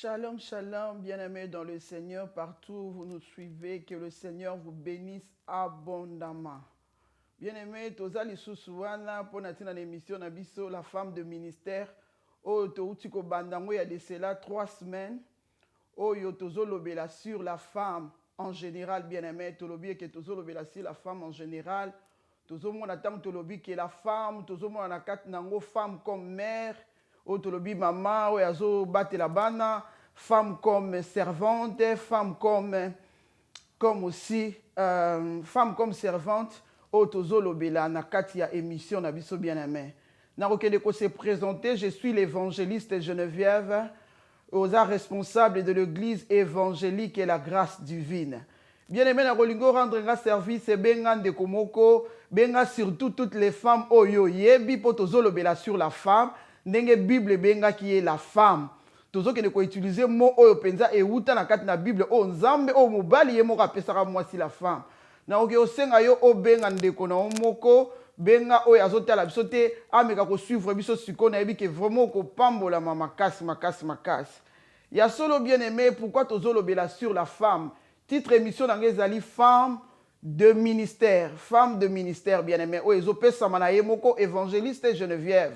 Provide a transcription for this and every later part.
Shalom, shalom, bien-aimés dans le Seigneur, partout où vous nous suivez, que le Seigneur vous bénisse abondamment. Bien-aimés, tozali sousouana pour notre émission Nabiso, la femme de ministère. Oh, toutiko bandango, il y a de cela 3 semaines. Oh, yo tozolobela sur la femme en général, bien-aimés. Tolobi que tozolobela sur la femme en général. Tozomona tant tolobi que la femme, tozomona kat nango femme comme mère. Otolobi maman, ou yazo bate la bana, femme comme servante, femme comme aussi, femme comme servante, otozolobela na katia émission na biso bien-aimé. Narokende ko se présenter, je suis l'évangéliste Geneviève, aux responsables de l'église évangélique et la grâce divine. Bien-aimé, na kolingo rendre un service, benga de komoko, benga surtout toutes les femmes oyo yebi po tozolobela sur la femme. Ndenge Bible benga qui est la femme. Tozo que ne ko utiliser mot oyo penza e uta na kati na Bible o nzambe o mobali ye moko apesaka mwasi la femme. Na oke osenga yo o benga ndeko na moko benga oyo azotala biso te ameka ko suivre biso siko na yebi ke vraiment ko pambola makasi. Ya solo bien aimé pourquoi tozo lobela sur la femme. Titre émission na ngezali femme de ministère bien aimé o ezopesa mana ye moko évangéliste Geneviève.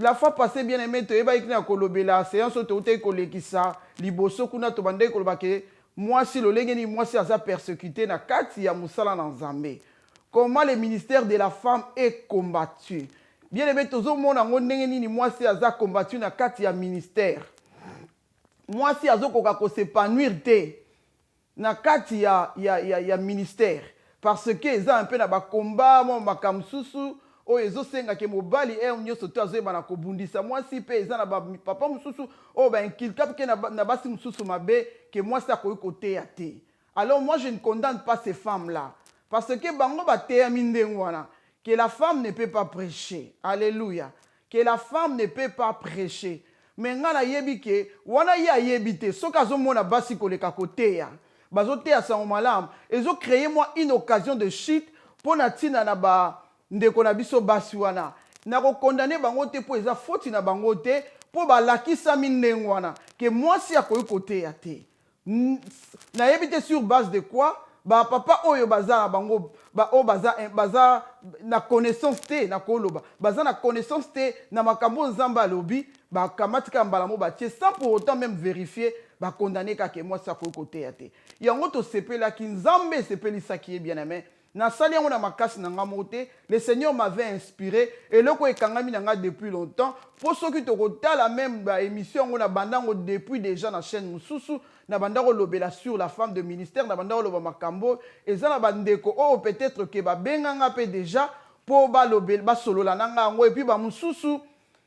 La fois passée, bien aimé, tu es écrit à Kolobela, séance autoté kolekisa, liboso kuna to bande kolobake, moi si le lengeni, moi si aza persécuté na kati ya musala na nzambe. Comment le ministère de la femme est combattu? Bien aimé, tozo mona ngondengeni ni moi si aza combattu na kati ya ministère. Moi si azo koka ko s'épanouir te na kati ya ministère parce que eza un peu na ba combat mo makamsusu. O ezo senga ke mobali nyonso to azoyeba na kobundisa mwasi pe eza na papa mususu o ba inkilka ke na basi mususu mabe ke mwasi akoyi koteya te. Alors moi je ne condamne pas ces femmes là parce que bango bateya mindenge wana que la femme ne peut pas prêcher. Alléluia. Que la femme ne peut pas prêcher. Mais ngana yebi ke wana ya yebi te soka azomona basi koleka koteya bazoteya sango malamu ezo créer moi une occasion de chute pour na tina na ba ndeko na biso basi wana na ko condamner bango te po eza faute na bango te po balakisa mindenge wana ke mwasi akoyi koteya te na yebi te sur base de quoi ba papa oyo baza na bango ba o baza na connaissance te na koloba baza na connaissance te na makambo nzamba alobi ba kamatika mbala mo batie sans pour autant même vérifier ba condamner ka ke mwasi akoyi koteya te yango to sepela ki nzambe sepelisa ki bien aimé. Na sali yango na makasi na nga mote, le Seigneur m'avait inspiré et loko ekangami na nga depuis longtemps pour ceux qui te kotala même ba émission ngo na bandango depuis déjà na chaîne mususu na bandango lobela sur la femme de ministère na bandango loba makambo eza na bandeko oh peut-être que ba benganga pe déjà pour ba lobela ba solola nanga ngo et puis ba mususu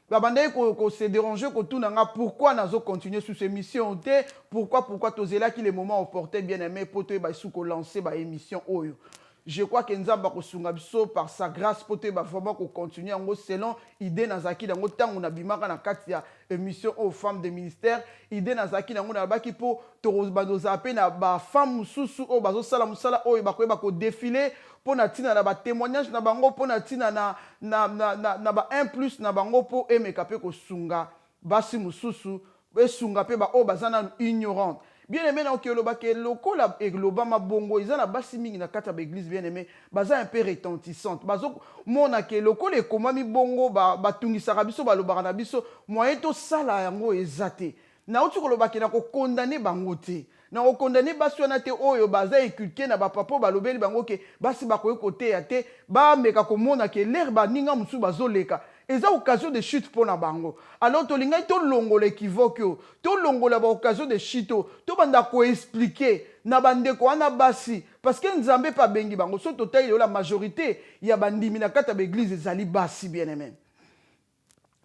ba bandai ko se déranger ko tout nanga pourquoi nazo continuer sur ces missions te pourquoi tozela ki les moments opportuns bien aimé pour te ba sou ko lancer ba émission oyo. Je crois que Nzamba kosunga biso par sa grâce pour te vraiment ko continuer en selon idée nazaki dango tango na bimaka na kati ya émission aux femmes de ministère idée nazaki dango na baki po to bazoza pe na ba femme mususu o bazo sala musala o ba ko défiler pour na tina na ba témoignage na bango pour na tina na ba 1+ na bango po emeka pe ko sunga basi mususu be sunga pe ba o bazana ignorante. Bien aimé na okoloba ke lokola egloba mabongo izana basi mingi na kata ba église bien aimé baza un peu retentissante bazo mona ke lokola ekomami bongo batungisaka biso balobaka na biso moyen to sala yango ezate na uti koloba ke na ko condamner bango te na ko condamner basi wana te oyo baza inculqué na ba papa balobeli bango ke basi bakoyi koteya te ba meka komona ke l'air baninga musu bazoleka eza occasion de chute pour na bango. Alors to lingai to longola équivoque to longola ba occasion de chute to banda ko expliquer na bandeko wana basi parce que nzambe pa bengi bango so total la majorité ya bandimi na kata ba église ezali basi bien aimé.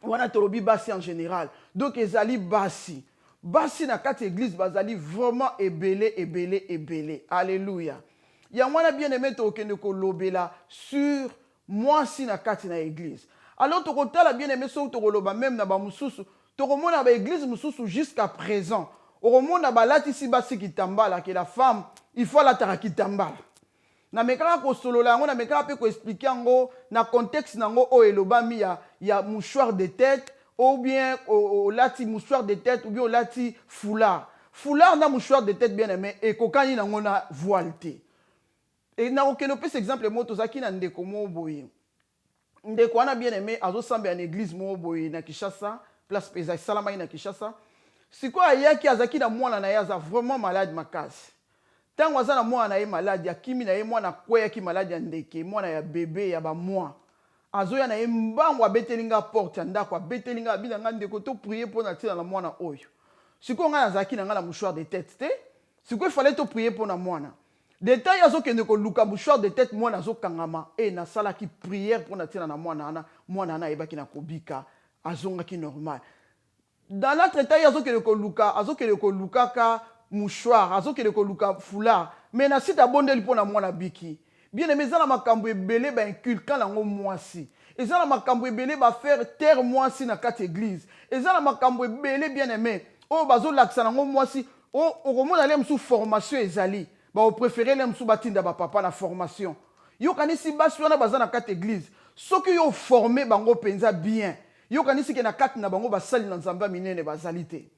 Wana tolobi basi en général. Donc ezali basi na kata église bazali vraiment ebele. Alléluia. Ya wana bien aimé to okende ko lobela sur moi si na kata na église. Alors, tu as bien aimé ça, tu as même dans mususu, tu as dans l'église mususu jusqu'à présent. Au moment où tu ici basi qui tambala que la femme, il faut la tara qui tambala. Na mekala ko solo la ngo na mekala pe ko expliquer ngo na contexte nango o elobami ya mouchoir de tête ou bien au lati mouchoir de tête, ou bien au lati foulard. Foulard na mouchoir de tête bien aimé, et kokani na ngona voile te. Et na okeno pe exemple moto zaki na ndeko mo boye. Ndeko wana bien aimé, azo sambe en église mo boye na Kinshasa, place pesa salama na Kinshasa. Siko ayaki azaki na mwana na yaza vraiment malade makasi. Tango aza na mwana na ye malade, ya kimi na ye mwana kweya ki malade ya ndeke, mwana ya bébé ya ba mwa. Azoya na ye mbango abetelinga porte ya ndako, abetelinga abina nga ndeko to prier pour na tina na mwana oyo. Siko nga azaki na nga na mouchoir de tête te. Siko il fallait to prier pour na mwana. Détail azo kende ko luka mouchoir de tête mwana azo kangama e na sala ki prière pour na tina na mwana ana ebaki na kobika azonga ki normal. Dans l'autre détail azo kende ko luka ka mouchoir, azo kende ko luka foulard, mais na sita bondeli pour na mwana biki. Bien aimé, ça na makambo ebele ba inculquant nango mwasi. Et ça na makambo ebele ba faire taire mwasi na kati église. Et ça na makambo ebele bien aimé. Oh bazo laksa nango mwasi, oh okomona lem sous formation ezali. Ba o préférer lem sous batinda ba papa na formation. Yo kanisi basi wana baza na kati église. Soki yo formé bango penza bien. Yo kanisi ke na kati na bango basali na nzamba minene bazali te.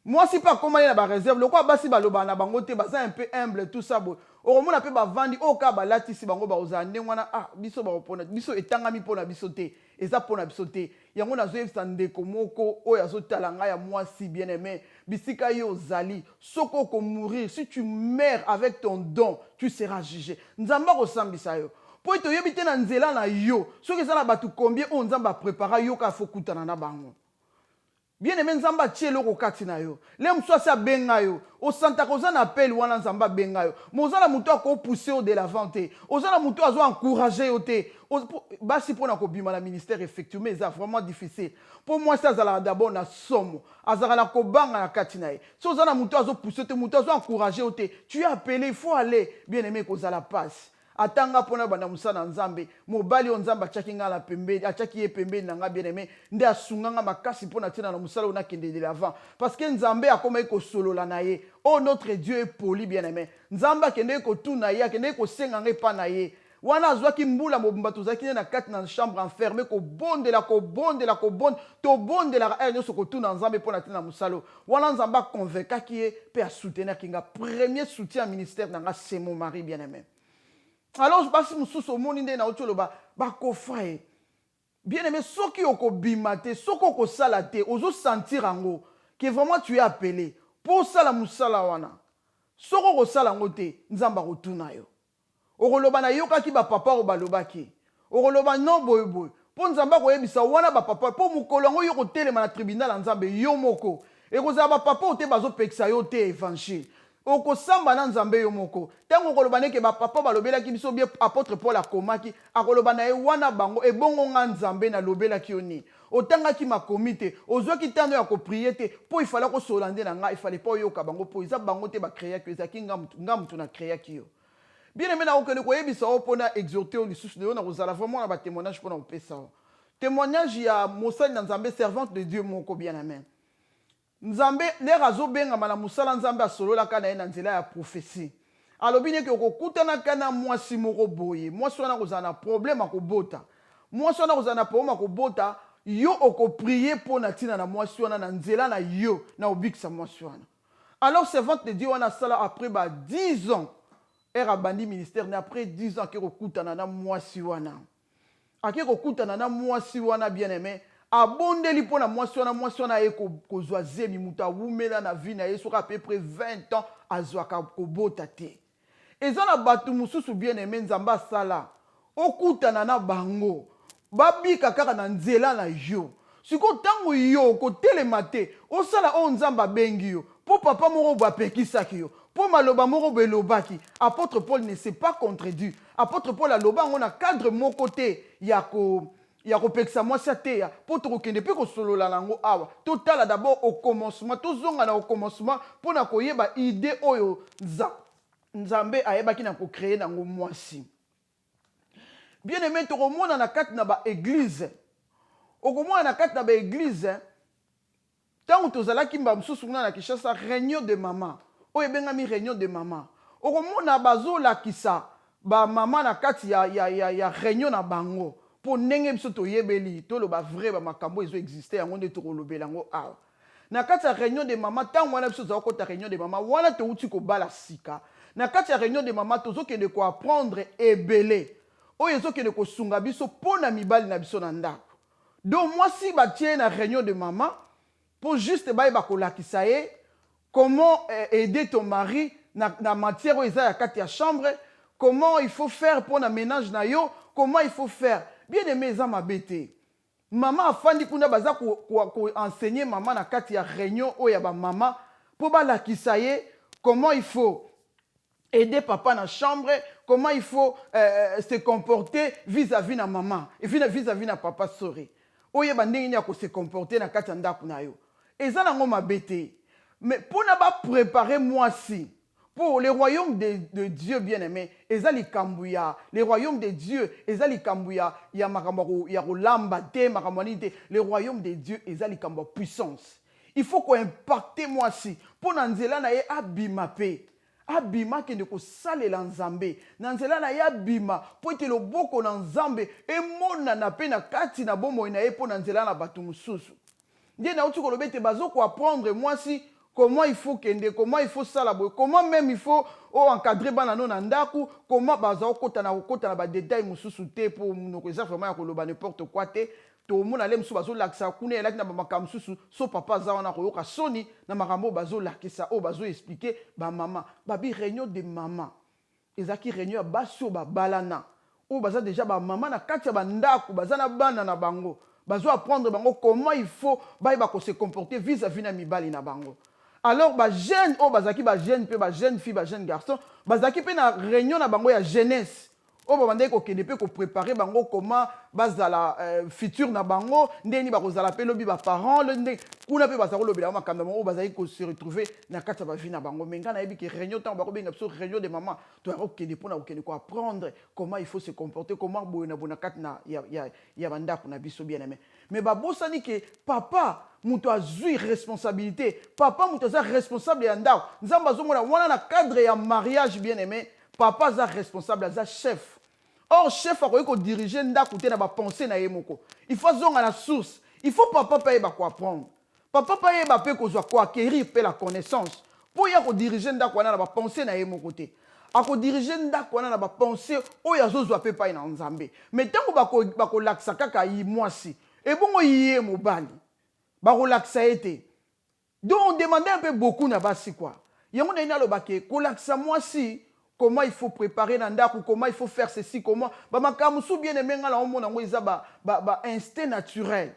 Moi, si pas comment il y a des réserves, le quoi basi baloba na bango te baza un peu humble tout ça bo. Oromona pe ba vandi o ka balati si bango ba ozande wana ah biso ba opona biso etangami pona biso te. Eza pona biso te. Yango na zo efsande komoko o ya zo talanga ya moi si bien aimé. Bisika yo zali soko ko mourir si tu meurs avec ton don, tu seras jugé. Nzamba ko sambisa yo. Po ito yebite na nzela na yo. Soki za na batu combien on nzamba prépara yo ka fokutana na bango. Bien aimé nzamba tielo ko katina yo. Le mswasi abenga yo. O santa koza na appel wana nzamba benga yo. Mozala muto ako pousser au de l'avant te. Ozala muto azo encourager yo te. Basi pona ko bima na ministère effectivement c'est vraiment difficile. Pour moi ça zala d'abord na somo. Azala ko banga na katina ye. So ozala muto azo pousser te, muto azo encourager yo te. Tu es appelé, il faut aller. Bien aimé kozala passe. Atanga pona bana musana nzambe mobali o nzamba achaki nga la pembe achaki ye pembe na nga bien aimé nde asunganga makasi pona tina na musala ona kende de l'avant parce que nzambe akoma iko solo la na ye oh notre Dieu est poli bien aimé nzamba kende ko tuna ye kende ko senga nga pa na ye wana azwaki mbula mobimba tozaki na kati na chambre enfermée ko bondela to bondela ernyo soko tuna nzambe pona tina na musalo wana nzamba convaincaki ye pe a soutenir kinga premier soutien au ministère na nga c'est mon mari bien aimé. Alors, je passe mon sous au monde na otolo ba kofra. Bien aimé, soki oko bimate, soko ko salate, ozo sentir ango que vraiment tu es appelé pour sala musala wana. Soko ko sala ngote, nzamba ko tuna yo. Okoloba na yoka ki ba papa o balobaki. Okoloba non boy. Po nzamba ko yebisa wana ba papa, po mukolo ngo yo ko telema na tribunal nzambe yo moko. E ko za ba papa o te bazo pekisa yo te évangile. Oko samba na nzambe yo moko tango koloba neke ba papa balobela ki biso bien apôtre Paul akomaki akoloba na e wana bango e bongo nga nzambe na lobela ki oni otanga ki makomite ozwa ki tano ya ko prier te po il fallait ko solande na nga il fallait pas yoka bango po iza bango te ba créer ki ezaki nga mutu na créer ki yo bien aimé na okene ko yebisa o pona exhorter o lisusu de yo na kozala vraiment na ba témoignage pona opesa témoignage ya mosali na nzambe servante de Dieu moko bien amen. Nzambe lera azo benga mala musala nzambe asolola kana na nzela ya prophétie. Alobi ne ke okokutana kana mwasi moko boye. Mwasi wana kozana problème akobota. Mwasi wana kozana problème akobota, yo oko prier pour na tina na mwasi wana na nzela na yo na obikisa mwasi wana. Alors servante de Dieu wana sala après 10 ans. Era bandi ministère na après 10 ans ke okutana na mwasi wana. Ake okutana na mwasi wana bien aimé. Abondeli pona mwasi wana ye kozwa zemi muta wumela na vie na ye soka à peu près 20 ans azwaka kobota te. Eza na batu mususu bien aimé nzamba sala okutana na bango babika kaka na nzela na yo siko tango yo kotelema te osala o nzamba bengi yo po papa moko bapekisaki yo po maloba moko belobaki apôtre Paul ne s'est pas contredit apôtre Paul aloba ngo na cadre moko te ya kopekisa mwasi te ya po tokokende pe kosolola nango awa totala d'abord au commencement tozonga na au commencement pona koyeba idée oyo nzambe ayebaki na kocréer nango mwasi bien aimé tokomona na kati na ba église okomona na kati na ba église tango tozalaki mba mosusu na Kinshasa réunion de maman oyo ebengami réunion de maman okomona bazolakisa ba mama na kati ya réunion na bango pour ndenge biso toyebeli to lo ba vrai ba makambo ezo exister yango nde to kolobela ngo awa na kati ya réunion de mama tant wana biso za kota réunion de mama wana to uti ko bala sika na kati ya réunion de mama tozo kende ko apprendre ebele oyo ezo kende ko sunga biso pona mibali na biso na ndako donc moi si ba tie na réunion de mama pour juste ba ko lakisa ye comment aider ton mari na matière oyo eza ya kati ya chambre comment il faut faire pour na ménage na yo comment il faut faire bien aimé eza mabete maman afandi kuna baza ko enseigner maman na kati ya réunion oyo ya ba mama pour ba lakisa ye comment il faut aider papa dans la chambre, comment il faut se comporter vis-à-vis de maman, et vis-à-vis de papa, sorry. Oye bandingi ya ko se comporter na kati ndako na yo. Eza na ngoma bete. Mais pour na ba préparer moi si pour le royaume de Dieu bien-aimé, eza likambuya, le royaume de Dieu, eza likambuya, ya makambo ya rolamba te makamoni te, le royaume de Dieu eza likambo puissance. Il faut qu'on impacte moi si pour na nzela na ye abima pe. Abima kende ko salela nzambe na nzela na ya bima po ete loboko na nzambe emona na pe na kati na bomoi na ye po na nzela na bato mosusu ndiye na uti koloba ete bazo ko apprendre moi si comment il faut kende comment il faut sala boye comment même il faut encadrer bana no na ndaku comment baza okota na ba détail mosusu te po monoko eza vraiment ya koloba n'importe quoi te to mona le msu bazo lakisa kuna elaki na makambo susu so papa za wana koyoka soni na makambo bazo lakisa o bazo expliquer ba mama babi réunion de mama ezaki réunion baso ba balana o baza déjà ba mama na kati ya bandako baza na bana na bango bazo apprendre bango comment il faut ba ko se comporter vis-à-vis na mibali na bango alors ba jeune o bazaki ba jeune pe ba jeune fille ba jeune garçon bazaki pe na réunion na bango ya jeunesse o babandaki kokende pe ko préparer bango comment bazala futur na bango ndeni ba kozala pe lobi ba parents le ndenge kuna pe bazako lobela makambo bango bazaki ko se retrouver na kati ya ba vie na bango menga na yebi ke réunion tant bako benga so réunion de maman to ya kokende pona kokende ko apprendre comment il faut se comporter comment boyona bona kati na ya bandako na biso bien aimé mais ba bosani ke papa muto azui responsabilité papa muto za responsable ya ndako nzamba zomona wana na cadre ya mariage bien aimé papa za responsable za chef. Or, chef a ko diriger ndako te na ba pensée na yemoko. Il faut zonga la source. Il faut papa paye ba quoi apprendre. Papa paye ba pe ko zo ko acquérir pe la connaissance. Pour ya ko diriger ndako na ba pensée na yemoko te. A ko diriger ndako na ba pensée o ya zo zo pe paye na nzambe. Mais tango ba ko laksa kaka yi mwasi. Et bongo yi mobali. Ba ko laksa ete. Donc on demandait un peu beaucoup na basi quoi. Yango na ina lo ba ke ko laksa mwasi. Comment il faut préparer Nandaku, comment il faut faire ceci, comment. Bah, ma kamusu bien aimé, là, on a instinct naturel.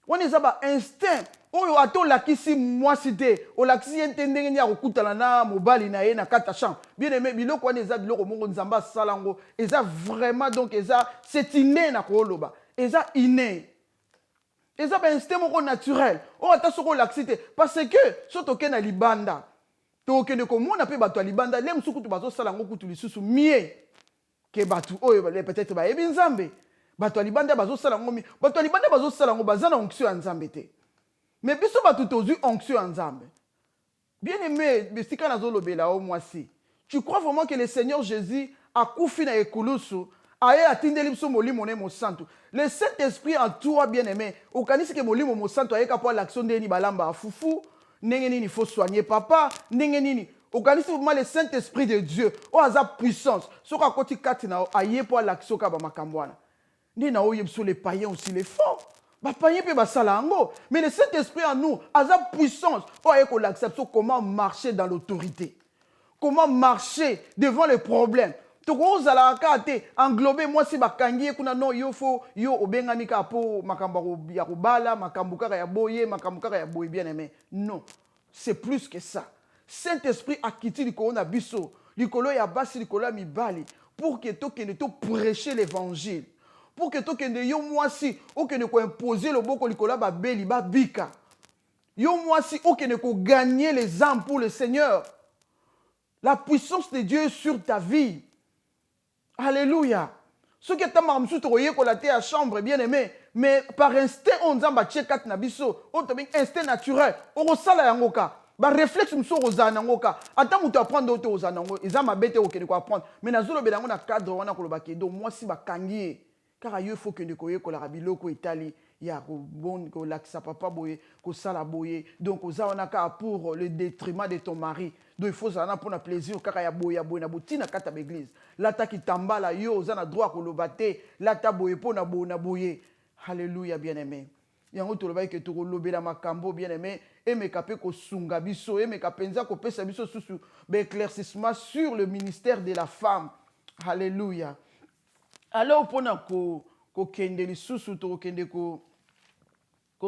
On est ba instinct. On a tout la kisi, moi, c'était. On a kisi, entendez, n'y a au kutalana, mobali, na ye, na katachan. Bien aimé, bilo, quoi, les a de l'eau, mon zamba, salango. Et ça, vraiment, donc, c'est inné, na koloba. Et ça, inné. Et ça, instinct, mon naturel. On a tout la kisi, parce que, surtout, qu'il y a libanda. Donc ne komona pe bato libanda lem sukutu bazo sala ngo kutu lisusu mie ke batu oyo peut-être ba ebi nzambe bato libanda bazo sala ngo mi bato libanda bazo sala ngo bazana onction ya nzambe te mais biso bato tozu onction ya nzambe bien aimé besika nazo lobela o mwasi tu crois vraiment que le Seigneur Jésus a kufi na ekulusu aye atindeli biso molimo ne mo santo le Saint-Esprit en toi bien aimé okanisi ke molimo mo santo aye ka po l'action ndeni balamba afufu il faut soigner papa. Organisez-vous le Saint-Esprit de Dieu. Oh, sa puissance. Ce qu'on a côté katina aïe pour l'action kaba makambwana. Ni na oye sur les païens aussi les font. Ba païen pe ba salango. Mais le Saint-Esprit en nous a sa puissance. Oh, aïe qu'on l'accepte comment marcher dans l'autorité. Comment marcher devant les problèmes. Toko zala kate englober moi si bakangi kuna no yo fo yo obengami ka po makambaro ya kubala makambuka ya boye makambuka ya boye bien aimé non c'est plus que ça Saint-Esprit a quitté likolo na biso likolo ya basi likolo ya mibali pour que tokende to prêcher l'évangile pour que tokende yo mwasi okende ko imposer le boko likolo ba beli ba bika yo mwasi okende ko gagner les âmes pour le Seigneur la puissance de Dieu est sur ta vie. Alléluia. Ce qui est un mamsou troye ko la à chambre bien aimé, mais par instinct on zamba chekat na biso, on te instinct naturel, on resala yangoka. Ba réflexe mso rozana ngoka. Ata muto apprendre auto rozana ngo, ezama bete okene ko apprendre. Mais na zolo bedango na cadre wana ko lobake do moi si ba kangi car il faut que ne koye ko la biloko etali ya ko bon ko lakisa papa boye ko sala boye donc oza wana ka pour le détriment de ton mari donc il faut ça na pour na plaisir kaka ya boye na botina kata l'église lata kitambala yo oza na droit ko lobate lata boye po na boye alléluia bien-aimé yango tolobai ke to lobela makambo bien-aimé emeka pe ko sunga biso emeka penza ko pesa biso susu be éclaircissement sur le ministère de la femme alléluia alors pona ko kende lisusu to kende ko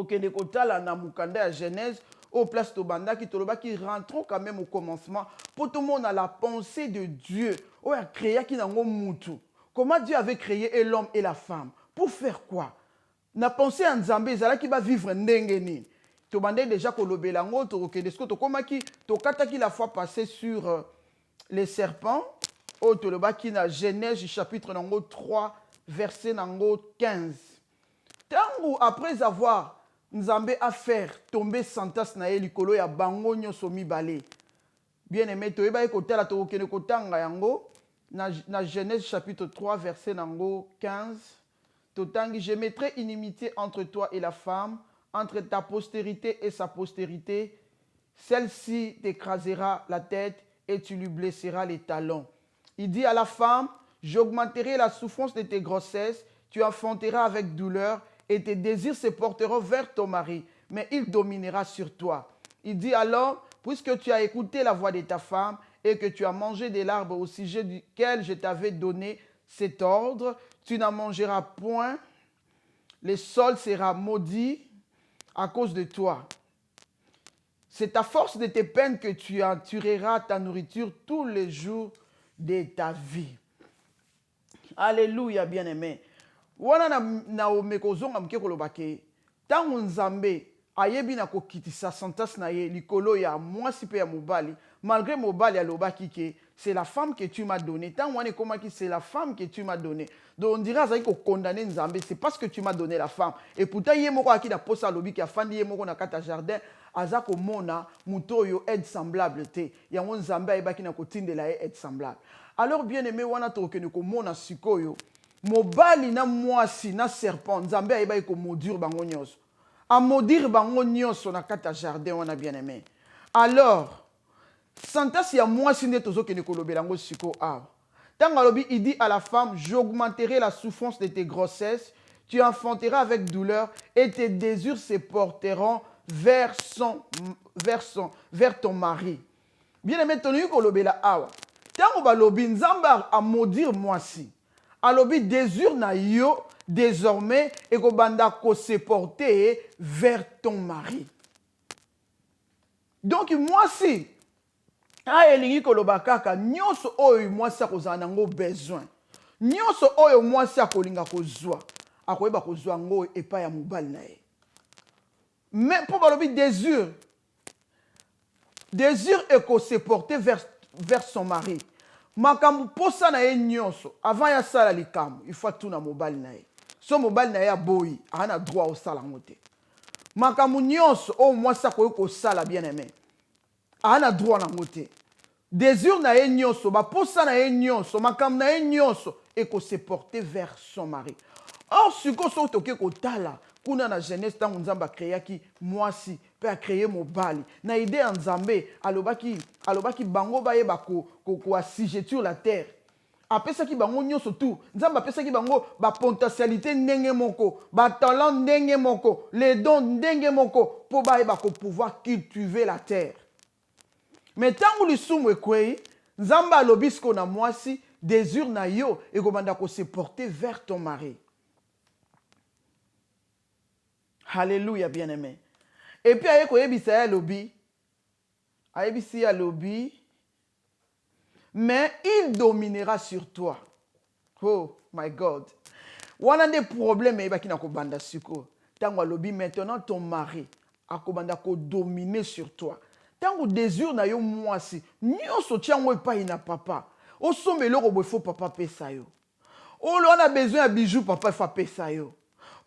kende ko tala na mukanda ya Genèse au place to banda ki toloba ki rentrons quand même au commencement pour tout le monde à la pensée de Dieu o a créé ki nango mutu comment Dieu avait créé l'homme et la femme pour faire quoi na pensée en Nzambe ezala ki ba vivre ndenge nini to banda déjà ko lobela ngo to kende sko to komaki to kataki la fois passée sur les serpents au toloba ki na Genèse chapitre nango 3 verset nango 15 tango après avoir Nzambe a faire tomber santas na ye likolo ya bango nyonso mibale. Bien aimé, to eba ekotala to kene kotanga yango na Genèse chapitre 3 verset nango 15. Totangi je mettrai inimitié entre toi et la femme, entre ta postérité et sa postérité. Celle-ci t'écrasera la tête et tu lui blesseras les talons. Il dit à la femme, j'augmenterai la souffrance de tes grossesses, tu enfanteras avec douleur et tes désirs se porteront vers ton mari, mais il dominera sur toi. Il dit alors, puisque tu as écouté la voix de ta femme et que tu as mangé de l'arbre au sujet duquel je t'avais donné cet ordre, tu n'en mangeras point, le sol sera maudit à cause de toi. C'est à force de tes peines que tu tueras ta nourriture tous les jours de ta vie. Alléluia, bien-aimé. Wana na omekozonga mke kolobake tangu Nzambe ayebi na kokitisa santas na ye likolo ya mwasi pe ya mobali malgré mobali alobaki ke c'est la femme que tu m'as donné tangu wana komaki c'est la femme que tu m'as donné donc on dirait azaki ko condamner Nzambe c'est parce que tu m'as donné la femme et pourtant ye moko aki na posa lobi ki afandi ye moko na kata jardin azako mona mutoyo aide semblable te yango Nzambe ayebaki na kotindela ye aide semblable alors bien aimé wana to ke ne ko mona sikoyo mobali na mwasi na serpent Nzambe ayeba ko maudire bango nyonso a maudire bango nyonso na kata jardin wana bien aimé alors santas ya mwasi nde tozo kene kolobela ngo siko a tanga lobi il dit à la femme j'augmenterai la souffrance de tes grossesses tu enfanteras avec douleur et tes désirs se porteront vers ton mari bien aimé tonu kolobela awa tango balobi Nzambe a maudire mwasi alobi désir na yo désormais et ko banda ko se porter vers ton mari. Donc moi si a elingi ko lobakaka nyonso oyo moi sa ko zanango besoin. Nyonso oyo moi sa ko linga ko zwa. Akoyeba ko zwa ngo epa ya mobali na ye. Mais pour balobi désir et ko se porter vers son mari. Makambu posa na ye nyonso avant ya sala likambo il faut tout na mobali na ye so mobali na ye aboyi ana droit au sala ngote makambu nyonso o mwasa ko sala bien aimé ana droit na ngote désir na ye nyonso ba posa na ye nyonso makambu na ye nyonso et ko se porter vers son mari or siko so toke ko tala kuna na Genèse tangu Nzambe a créaki mwasi pe a créé mobali na idée en Nzambe alobaki bango bayeba ko assujettir la terre apesaki bango nyonso tout Nzambe apesaki bango ba potentialité ndenge moko ba talent ndenge moko les dons ndenge moko po bayeba ko pouvoir cultiver la terre mais tangu lisumu ekwei Nzambe alobi siko na mwasi désir na yo et komanda ko se porter vers ton mari. Alléluia, bien-aimé. Et puis, ayebisi ya lobi, mais il dominera sur toi. Oh, my God. Wana des problèmes, ebaki na ko banda siko. Tango lobi, maintenant ton mari akobanda ko dominer sur toi. Tango désir na yo mwasi, nyonso tiango epai na papa. Osomelo ko bofo papa pesa yo. Olo ana besoin ya bijoux papa fa pesa yo.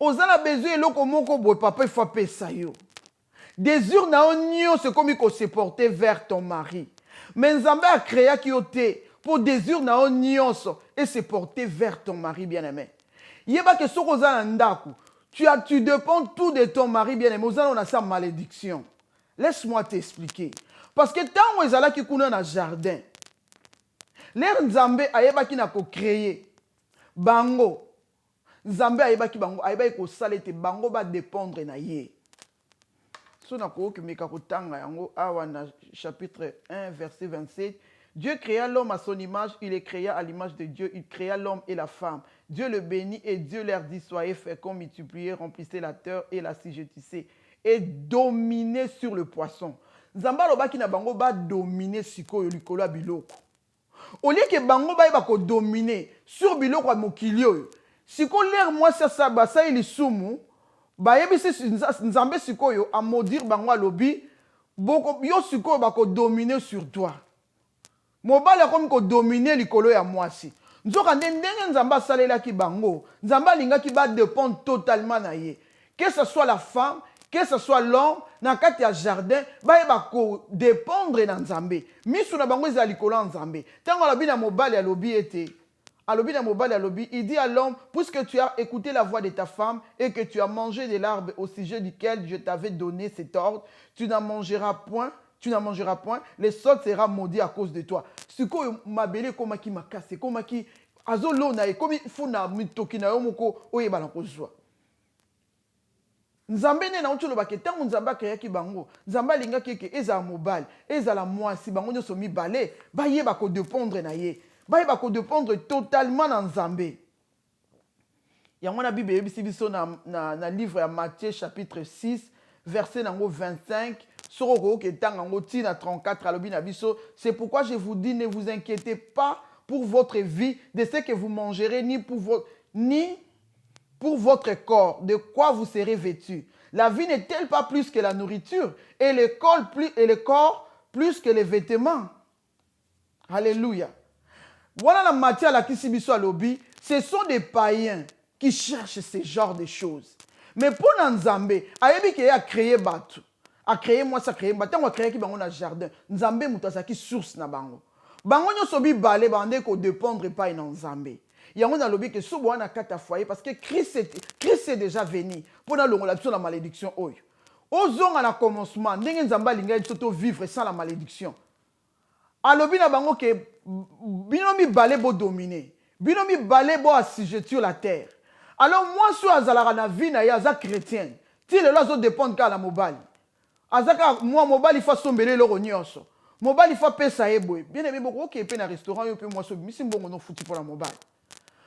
Ozala besoin eloko moko boy papa il faut pesa yo. Désir na onyo c'est comme il se porter vers ton mari. Mais Nzambe a créé qui ote pour désir na onyo et se porter vers ton mari bien-aimé. Yeba que soko za ndako. Tu dépends tout de ton mari bien-aimé. On a sa malédiction. Laisse-moi t'expliquer. Parce que tant que ezala ki kuna na jardin, l'air nzambe ayeba ki na ko créer bango. Nzambe ayeba ki bango, ayeba ko salete bango ba dépendre na ye. So na ko ki meka ko tanga yango awa na chapitre 1 verset 27. Dieu créa l'homme à son image, il les créa à l'image de Dieu, il créa l'homme et la femme. Dieu le bénit et Dieu leur dit, soyez féconds, multipliez, remplissez la terre et la assujettissez et dominez sur le poisson. Nzamba lobaki na bango ba dominer sikoyo likolo ya biloko. Au lieu que bango ba ko dominer sur biloko ya mokili oyo. Siko l'air moi ça basa ili sumu, ba yebisi nzambe sikoyo a maudire bango alobi, boko yo sikoyo ba ko dominer sur toi. Mobali comme ko dominer likolo ya mwasi. Nzoka ndenge nzamba salela ki bango, nzamba linga ki ba dépendre totalement na ye. Que ce soit la femme, que ce soit l'homme, na kati ya jardin, ba ko dépendre na nzambe. Misu na bango za likolo nzambe. Tango alobi na mobali alobi ete, alobi na mobali alobi, il dit à l'homme, puisque tu as écouté la voix de ta femme et que tu as mangé de l'arbre au sujet duquel je t'avais donné cet ordre, tu n'en mangeras point. Tu n'en mangeras point, le sol sera maudit à cause de toi. Ce que mabele koma ki makase, koma ki azolo na e komi funa mitoki na yo moko oyeba na kozwa. Nzambe ne na oncholo baketango nzamba kreya ki bango. Nzamba linga keke eza mobile, eza la mwasi bango nyoso mi balé, ba yeba ko dépendre na ye. Ba yeba ko dépendre totalement na nzambe. Yango na Bible yebisi biso na livre ya Matthieu chapitre 6 verset nango 25. C'est pourquoi je vous dis, ne vous inquiétez pas pour votre vie, de ce que vous mangerez, ni pour votre corps, de quoi vous serez vêtus. La vie n'est-elle pas plus que la nourriture, et le corps plus que les vêtements? Alléluia. Voilà la matière la kisibiso alobi, ce sont des païens qui cherchent ce genre de choses. Mais pour Nzambe, ayebi ke a créé batu. A créé moi ça créé batango a créé ki bango na jardin nzambe mutasa ki source na bango nyoso bi balé bande ko dépendre pas na nzambe yango na lobi ke sobo na kata foyer parce que Christ est déjà venu pour na longola biso la malédiction oyo ozonga na commencement ndenge nzamba linga biso vivre sans la malédiction alobi na bango ke bino mi balé bo dominer bino mi balé bo assujettir la terre alors moi so azalaka na vie na ya za chrétien ti le lozo dépendre ka la mobile azaka moi mobali fa sombele loko nyonso mobali fa pesa eboy bien aimé boko ke pe na restaurant yo pe moi so misi mbongo no futi pour la mobile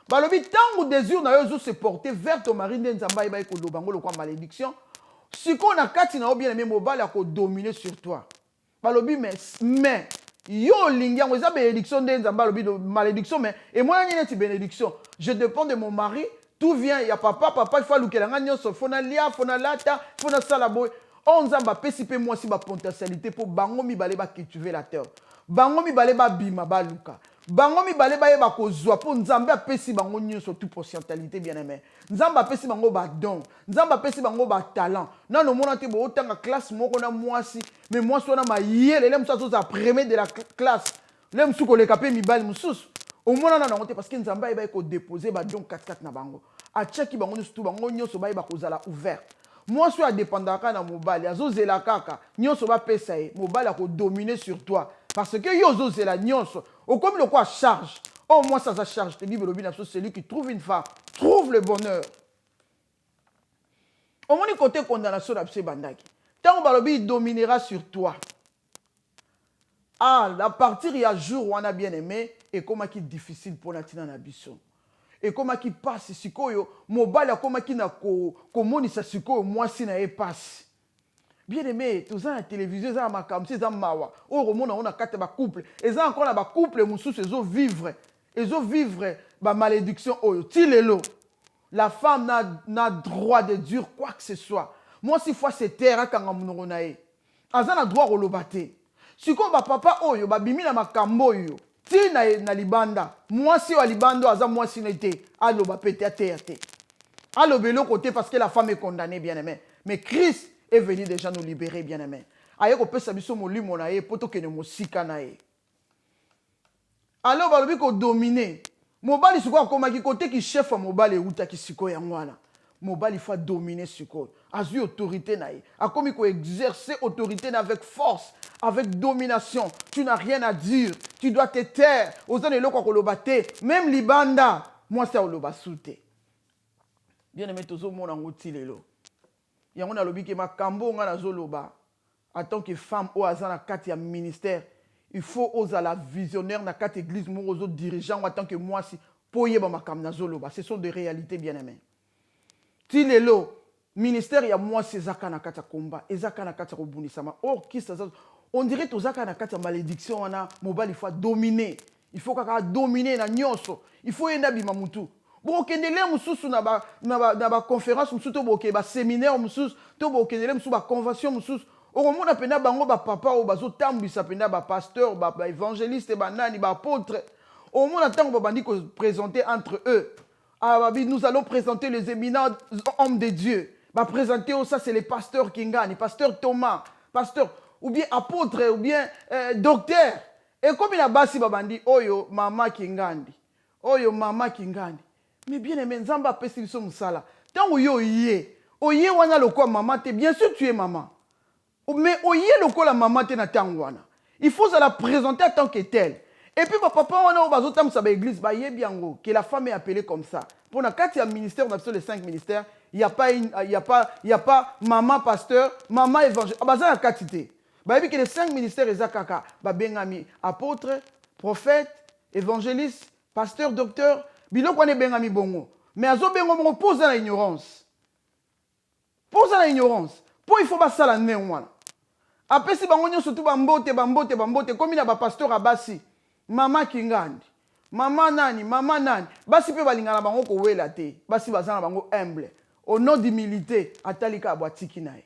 balobi tango désir na yo zo se porter vers ton mari nzamba ba ko lobango lo kwa malédiction siko na kati na bien aimé mobali ako dominer sur toi balobi mais yo lingi ngo za bénédiction nzamba lobi malédiction mais et moi nyene ti bénédiction je dépends de mon mari tout vient il y a papa il faut lukela nga nyonso fona lia fona lata fona sala boy on zamba pesipe moi si ba potentialité pour bango mi balé ba cultiver la terre bango mi balé ba bima ba luka bango mi balé ba yeba kozwa pour nzamba pesi bango nyonso toute potentialité bien aimé nzamba pesi bango ba don nzamba pesi bango ba talent non no mona te bo tanga classe moko na mwasi mais moi so na ma yele lem so za premier de la classe lem su ko le kapé mi bal mususu au mona na ngote parce que nzamba yeba ko déposer ba don 4 na bango a cheki bango nyonso bango nyonso ba yeba kozala ouvert. Moi, je suis dépendant de mobile. Yazo zela kaka. Nyonso ba pesa e. Mobile a ko dominer sur toi. Parce que yozo zela nyonso. Au comme le quoi charge. Oh, moi, ça charge. Te dit, celui qui trouve une femme, trouve le bonheur. Au moins, côté condamnation d'absé bandaki. Tant que balobi dominera sur toi. Ah, à partir il y a jour où on a bien aimé. Et comment qui est difficile pour Natina Nabiso. Et comment qui passe sikoyo mobile comment qui na komoni sa sikoyo moi si na e passe bien aimé tous la télévision ça makam c'est ça mawa o remona on a quatre ba couple et ça encore na ba couple mususu ezo vivre ba malédiction oyo tilelo la femme n'a droit de dire quoi que ce soit moi si fois c'est terre kanga munoko na e azana droit kolobate sikoyo ba papa oyo ba bimi na makambo oyo ti na libanda mwasi wa libanda aza mwasi nete aloba pete ate alobelo côté parce que la femme est condamnée bien aimé mais Christ est venu déjà nous libérer bien aimé aye ko pesa biso molimo na ye poto kene mosika na ye alors balobi ko dominer mobali sikoyo akomaki côté ki chef ya mobali eutaki sikoyo yango wana mobali faut dominer sikoyo azwi autorité na ye akomi koexercer autorité na avec force avec domination tu n'as rien à dire tu dois te taire oza na eloko ya koloba te même libanda mwasi aloba su te bien aimé tozomona yango ti lelo yango nalobi ke makambo nga nazoloba en tant que femme oyo aza na kati ya ministère il faut ozala visionnaire na kati église moko ozo dirigeant en tant que mwasi po oyeba makambo nazoloba ce sont des réalités bien aimé ti lelo ministère ya mwasi ezaka na kati ya komba ezaka na kati ya kobunisama or kisa on dirait tozaka na kati ya malédiction wana mobali il faut dominer il faut kaka dominer na nyonso il faut yenda bima mutu bokendele mususu na ba conférence mususu to boke ba séminaire mususu to bokendele mususu ba convention mususu okomona penda bango ba papa o bazotambisa penda ba pasteur ba évangéliste ba nani ba apôtre okomona tango babandi ko présenter entre eux nous allons présenter les éminents hommes de Dieu ba présenter ça c'est les pasteurs Kingani pasteur Thomas pasteur ou bien apôtre ou bien docteur et comme il a basi babandi oyo mama Kingandi oyo mama Kingandi mais bien aimé nzamba pesi biso musala tango yo oye wana lokwa maman te bien sûr tu es maman mais oye lokwa maman te na tango wana il faut la présenter en tant que telle et puis papa wana bazotam sa ba église ba yebi yango que la femme est appelée comme ça pour na kati ya ministère on a les 5 ministères il y a pas maman pasteur maman évangéliste baza na kati te ba yebi que les 5 ministères ezakaka ba bengami apôtre prophète évangéliste pasteur docteur biloko wana ebengami bongo mais azobengo bongo mpo oza na ignorance mpo il faut basala ndenge wana apesi bango nyonso tu bambote komi na bapasteur abasi mama Kingandi mama nani basi mpe balingana bango kowela te basi baza na bango humble au nom d'humilité atalika abwatiki na ye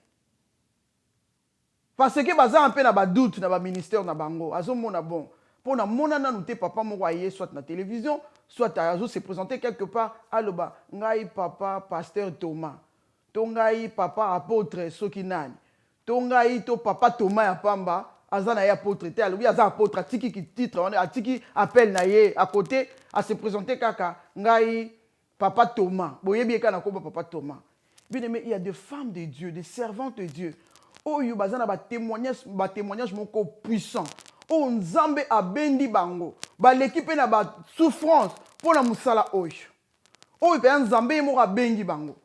parce que baza mpe na badoute na baministère na bango azomona bon mpo na mona nanu te papa moko aye soit na télévision soit azo se présenter quelque part aloba ngai papa pasteur Thomas to ngai papa apôtre soki nani to ngai to papa Thomas ya pamba aza na ye apôtre te alobi aza apôtre atiki ki titre wana atiki appel na ye à côté à se présenter kaka ngai papa Thomas boyebi eka na komba papa Thomas bien aimé il y a des femmes de Dieu des servantes de Dieu oyo baza na ba témoignage moko puissant o nzambe abendi bango baleki pe na ba souffrance pour na musala oyo pe nzambe moko abengi bango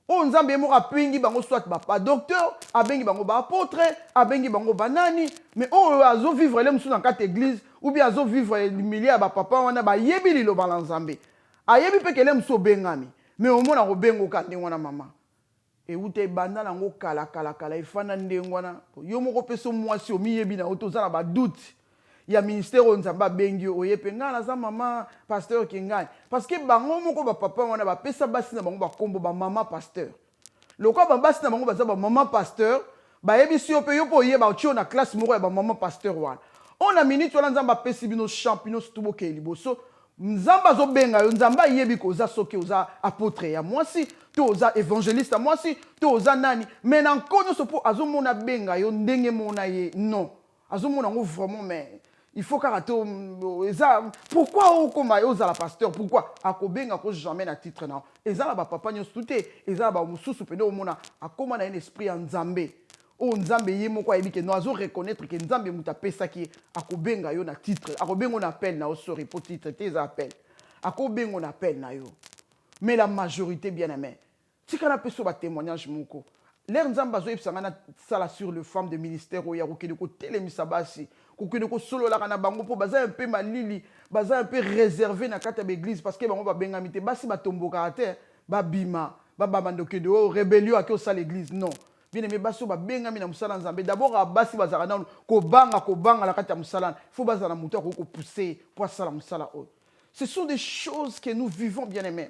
o nzambe moko apengi bango soit ba docteur abengi bango ba apôtre abengi bango banani mais azo vivre le musu na kati église ou bien azo vivre le milieu ba papa wana ba yebi lilo ba nzambe ayebi pe kele musu bengami mais au moins na ko bengo ka ndenge wana mama et ute banda nango kala ifana ndenge wana yo moko peso mwasi omiyebi na oto za na ba doute ya ministère o nzamba bengi oyepe nga na za mama pasteur Kingani parce que bango moko ba papa wana ba pesa basi na bango ba kombo ba mama pasteur lokwa ba basi na bango ba za ba mama pasteur ba yebi si yo pe yo po yeba otio na classe moko ya ba mama pasteur wana on a minute wana nzamba pesi bino champion surtout ke liboso nzamba zo benga yo nzamba yebi ko za soki oza apôtre ya mwasi to oza évangéliste mwasi to oza nani mais na nkonyo so po azomona benga yo ndenge mona ye non azomona ngo vraiment mais il faut karato pourquoi o koma oza la pasteur pourquoi akobenga ko jamais na titre na ezala ba papa nyo stuté ezala ba mususu pende omona akoma na un esprit en nzambe o nzambe ye moko ayebi ke no azo reconnaître que nzambe muta pesa ki akobenga yo na titre akobenga na appel na o sorry pour titre tes appels akobenga na appel na yo mais la majorité bien aimé tika na peso ba témoignage moko l'air nzamba zo yebisanga na sala sur le femme de ministère o ya kokende ko telemisa basi kokende ko solo la kana bango po baza un peu malili baza un peu réservé na kata l'église parce que bango ba bengami te basi ba tomboka te ba bima ba babando ke de rébellion à que ça l'église non bien aimé basi ba bengami na musala nzambe d'abord basi bazaka na ko banga la kata musala faut baza na muto ko pousser pour sala musala o ce sont des choses que nous vivons bien aimé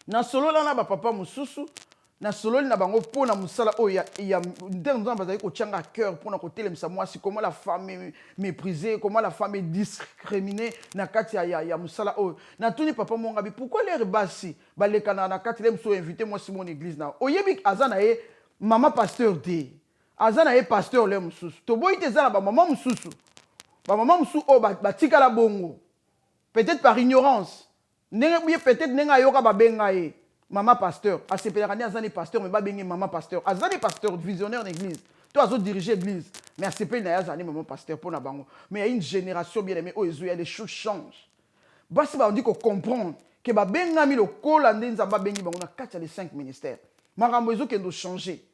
na solo la na ba papa mususu na solo na bango pona musala o ya ndenzo bazali ko tianga cœur pona ko telemisa mwasi comment la femme est méprisée comment la femme est discriminée na kati ya musala o na tuni papa monga bi pourquoi les basi balekana na kati les mso invité moi si mon église na oyebi azana e mama pasteur te azana e pasteur le mususu to boyi te zana ba mama mususu o ba tika la bongo Peut-être par ignorance. Peut-être nenga yoka babenga ye. Maman pasteur. Asepelakani azani pasteur, mais babenga maman pasteur. Azani pasteur, visionnaire d'église. Toi, tu as dirigé l'église. Mais asepel na azani maman pasteur pour na bango. Mais il y a une génération bien aimée. Il y a des choses changent. Basi ba on dit qu'on comprend que babenga mi le kolande nzamba bengi bango na kati les 5 ministères. Makambo ezo kendo changer.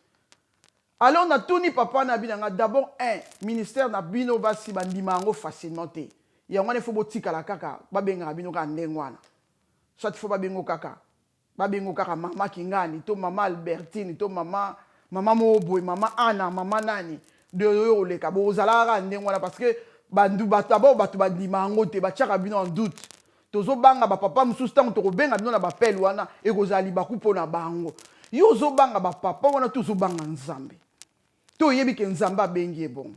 Alors, on a tout ni papa na binanga. D'abord, ministère na bino basi bandimango facilement te. Il y a un faut botika la kaka. Babenga bino ka ndengwana. Soit il faut babengo kaka. Babengo kaka mama Kingani, to mama Albertine, to mama Moboy, mama Anna, mama Nani. De yo le kabo ozala ndengwana parce que bandu batabo batu bandimango te bachaka bino en doute. Tozo banga ba papa mususu tango to benga bino na ba pelle wana e kozali bakupo na bango. Yo zo banga ba papa wana to zo banga nzambe. To yebi ke nzamba bengi e bon.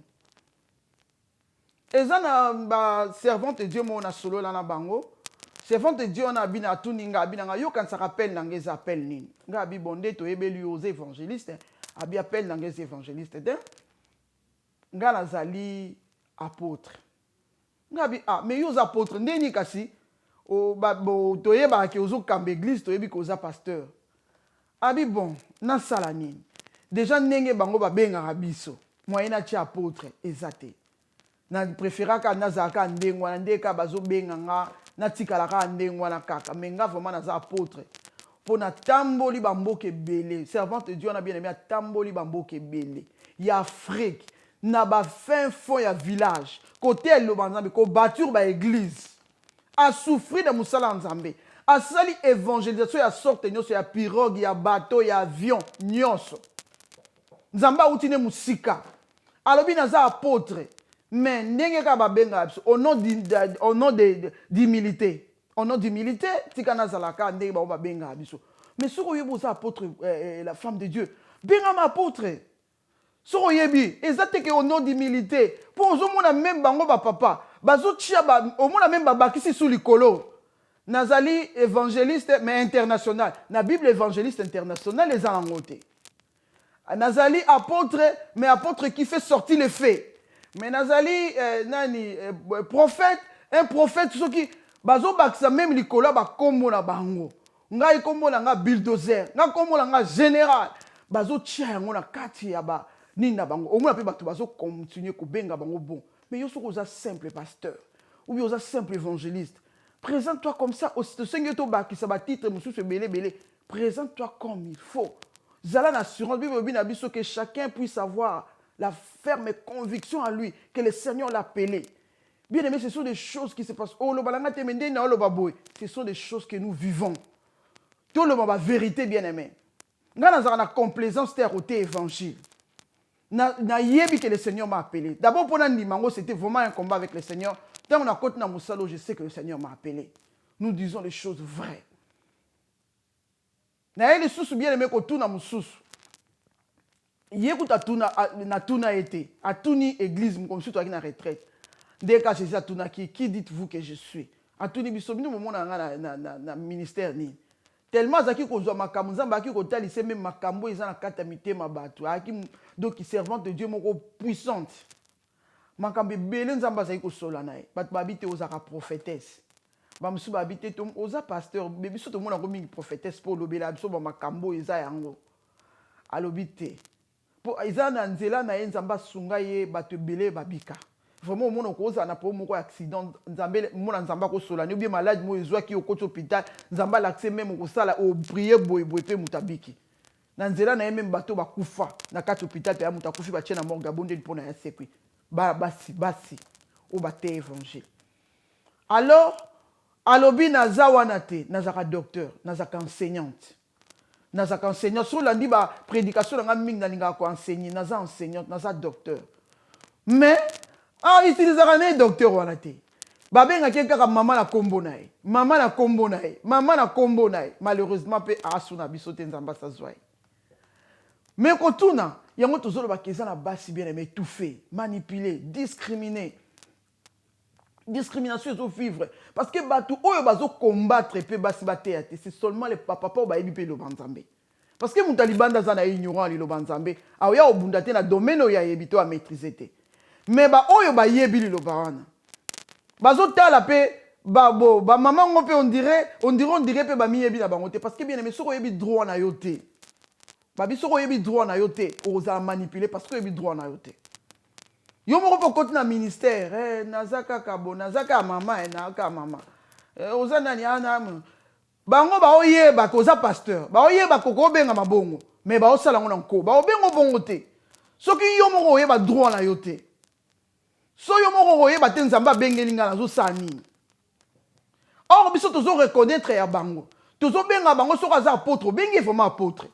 Ezana ba servante de Dieu mo na solo la na bango. Servante de Dieu on a bina tuninga bina yo quand ça rappelle na ngeza appel nini. Nga bi bonde to yebeli aux évangélistes, abi appel na ngeza évangéliste de. Nga nazali apôtre. Nga bi mais yo apôtre ndeni kasi o ba to yeba ke ozo kambe église to yebi ko za pasteur. Abi bon na sala nini. Déjà ndenge bango ba benga biso moyen na ti apôtre ezate na préféraka nazaka ndengwa ndeka bazo benga nga na tikalaka ndengwa na kaka menga vraiment naza apôtre pona tamboli bamboke belé servante de Dieu na bien aimé tamboli bamboke belé ya Afrique na ba fin fond ya village côté lo banzambe ko bâtir ba église a souffrir de musala nzambe a sali évangélisation ya sorte nyonso ya pirogue ya bateau ya avion nyonso Nzamba utine musika. Alobi naza apôtre. Mais ndenge ka babenga biso au nom d'humilité. Au nom d'humilité, tika nazalaka ndenge ba babenga biso. Mais soko yebo za apôtre la femme de Dieu. Benga ma apôtre. Soko yebi, ezate ke au nom d'humilité. Pour ozomona même bango ba papa, bazo tia ba omona même ba bakisi sous likolo. Nazali évangéliste mais international. Na Bible évangéliste international les alangote. Nazali apôtre, mais apôtre qui fait sortir les faits. Mais Nazali prophète, un prophète ce qui bazo baksa même likola ba kombo na bango. Ngai kombo na nga bulldozer, nga kombo na nga général. Bazo tia yango na kati ya ba nini na bango. Omona pe bato bazo continuer ko benga bango bon. Mais yo soko za simple pasteur ou bien za simple évangéliste. Présente-toi comme ça au Seigneur to bakisa ba titre mususu belé. Présente-toi comme il faut. Zala l'assurance, que chacun puisse avoir la ferme conviction en lui que le Seigneur l'a appelé. Bien aimé, ce sont des choses qui se passent. Ce sont des choses que nous vivons. Tout le monde a vérité, bien aimé. Nous avons la complaisance terre au évangile. Na yebi que le Seigneur m'a appelé. D'abord pour Nandimango, c'était vraiment un combat avec le Seigneur. Tant on a côté na Moussalo, je sais que le Seigneur m'a appelé. Nous disons les choses vraies. Na ele susu bien aimé ko tuna mususu. Yekuta tuna na tuna été. A tuni église comme si toi qui na retraite. Dès que Jésus a tuna qui dites-vous que je suis? A tuni biso bino moment na ministère ni. Tellement zaki ko zo makambo nzamba ki ko talise même makambo eza na kata mitema batu. Aki donc servante de Dieu moko puissante. Makambe belé nzamba zaki ko sola nae. Bat babite ozaka prophétesse. Bamsu babite tom oza pasteur bebiso to mona ko mingi prophétesse pour lobela biso ba makambo eza yango alobite po eza na nzela na nzamba sunga ye bato belé babika vraiment mona ko oza na po moko accident nzambe mona nzamba ko sola ni bien malade mo ezwa ki okoti hôpital nzamba l'accès même ko sala o prier boy pe mutabiki na nzela na même bato bakufa na kati hôpital pe mutakufi ba tchena morga bonde pona ya sekwi basi o bate évangile alors alobi naza wana te nazaka docteur nazaka enseignante sur la ba prédication nga mingi nalinga ko enseigner naza enseignante naza docteur mais utilisaka ne docteur wana te babenga kaka mama na kombo na ye malheureusement pe asuna biso te nzamba sa zwa mais kotuna yango tozoloba keza na basi bien aimé étouffé manipulé discriminé discrimination aux vivre parce que batu oyo bazo combattre pe basi bateate c'est seulement les papa ba yebi pe lo banzambe parce que mutalibanda za na ignorant li lo banzambe aoya obunda te na domaine ya yebito a maîtriser te mais ba oyo ba yebi li lo bawana bazo tala pe Babo, ba maman on dirait pe ba mi yebi na bangote parce que bien aimé soko yebi droit na yote. Ba bi soko yebi droit na yote, oza manipuler parce que yebi droit na yote. Yo mo ko côté na ministère, nazaka kabo, nazaka mama na mama. Oza nani ana bango ba oyeba ko za pasteur, ba oyeba ko ko benga mabongo, mais ba osala ngona nko, ba obengo bongo te. Soki yo mo ko oyeba droit na yote. So yo mo ko oyeba te nzamba bengelinga na zo sani. Or, biso tozo reconnaître ya bango. Tozo benga bango soko za apôtre, bengi vraiment apôtre.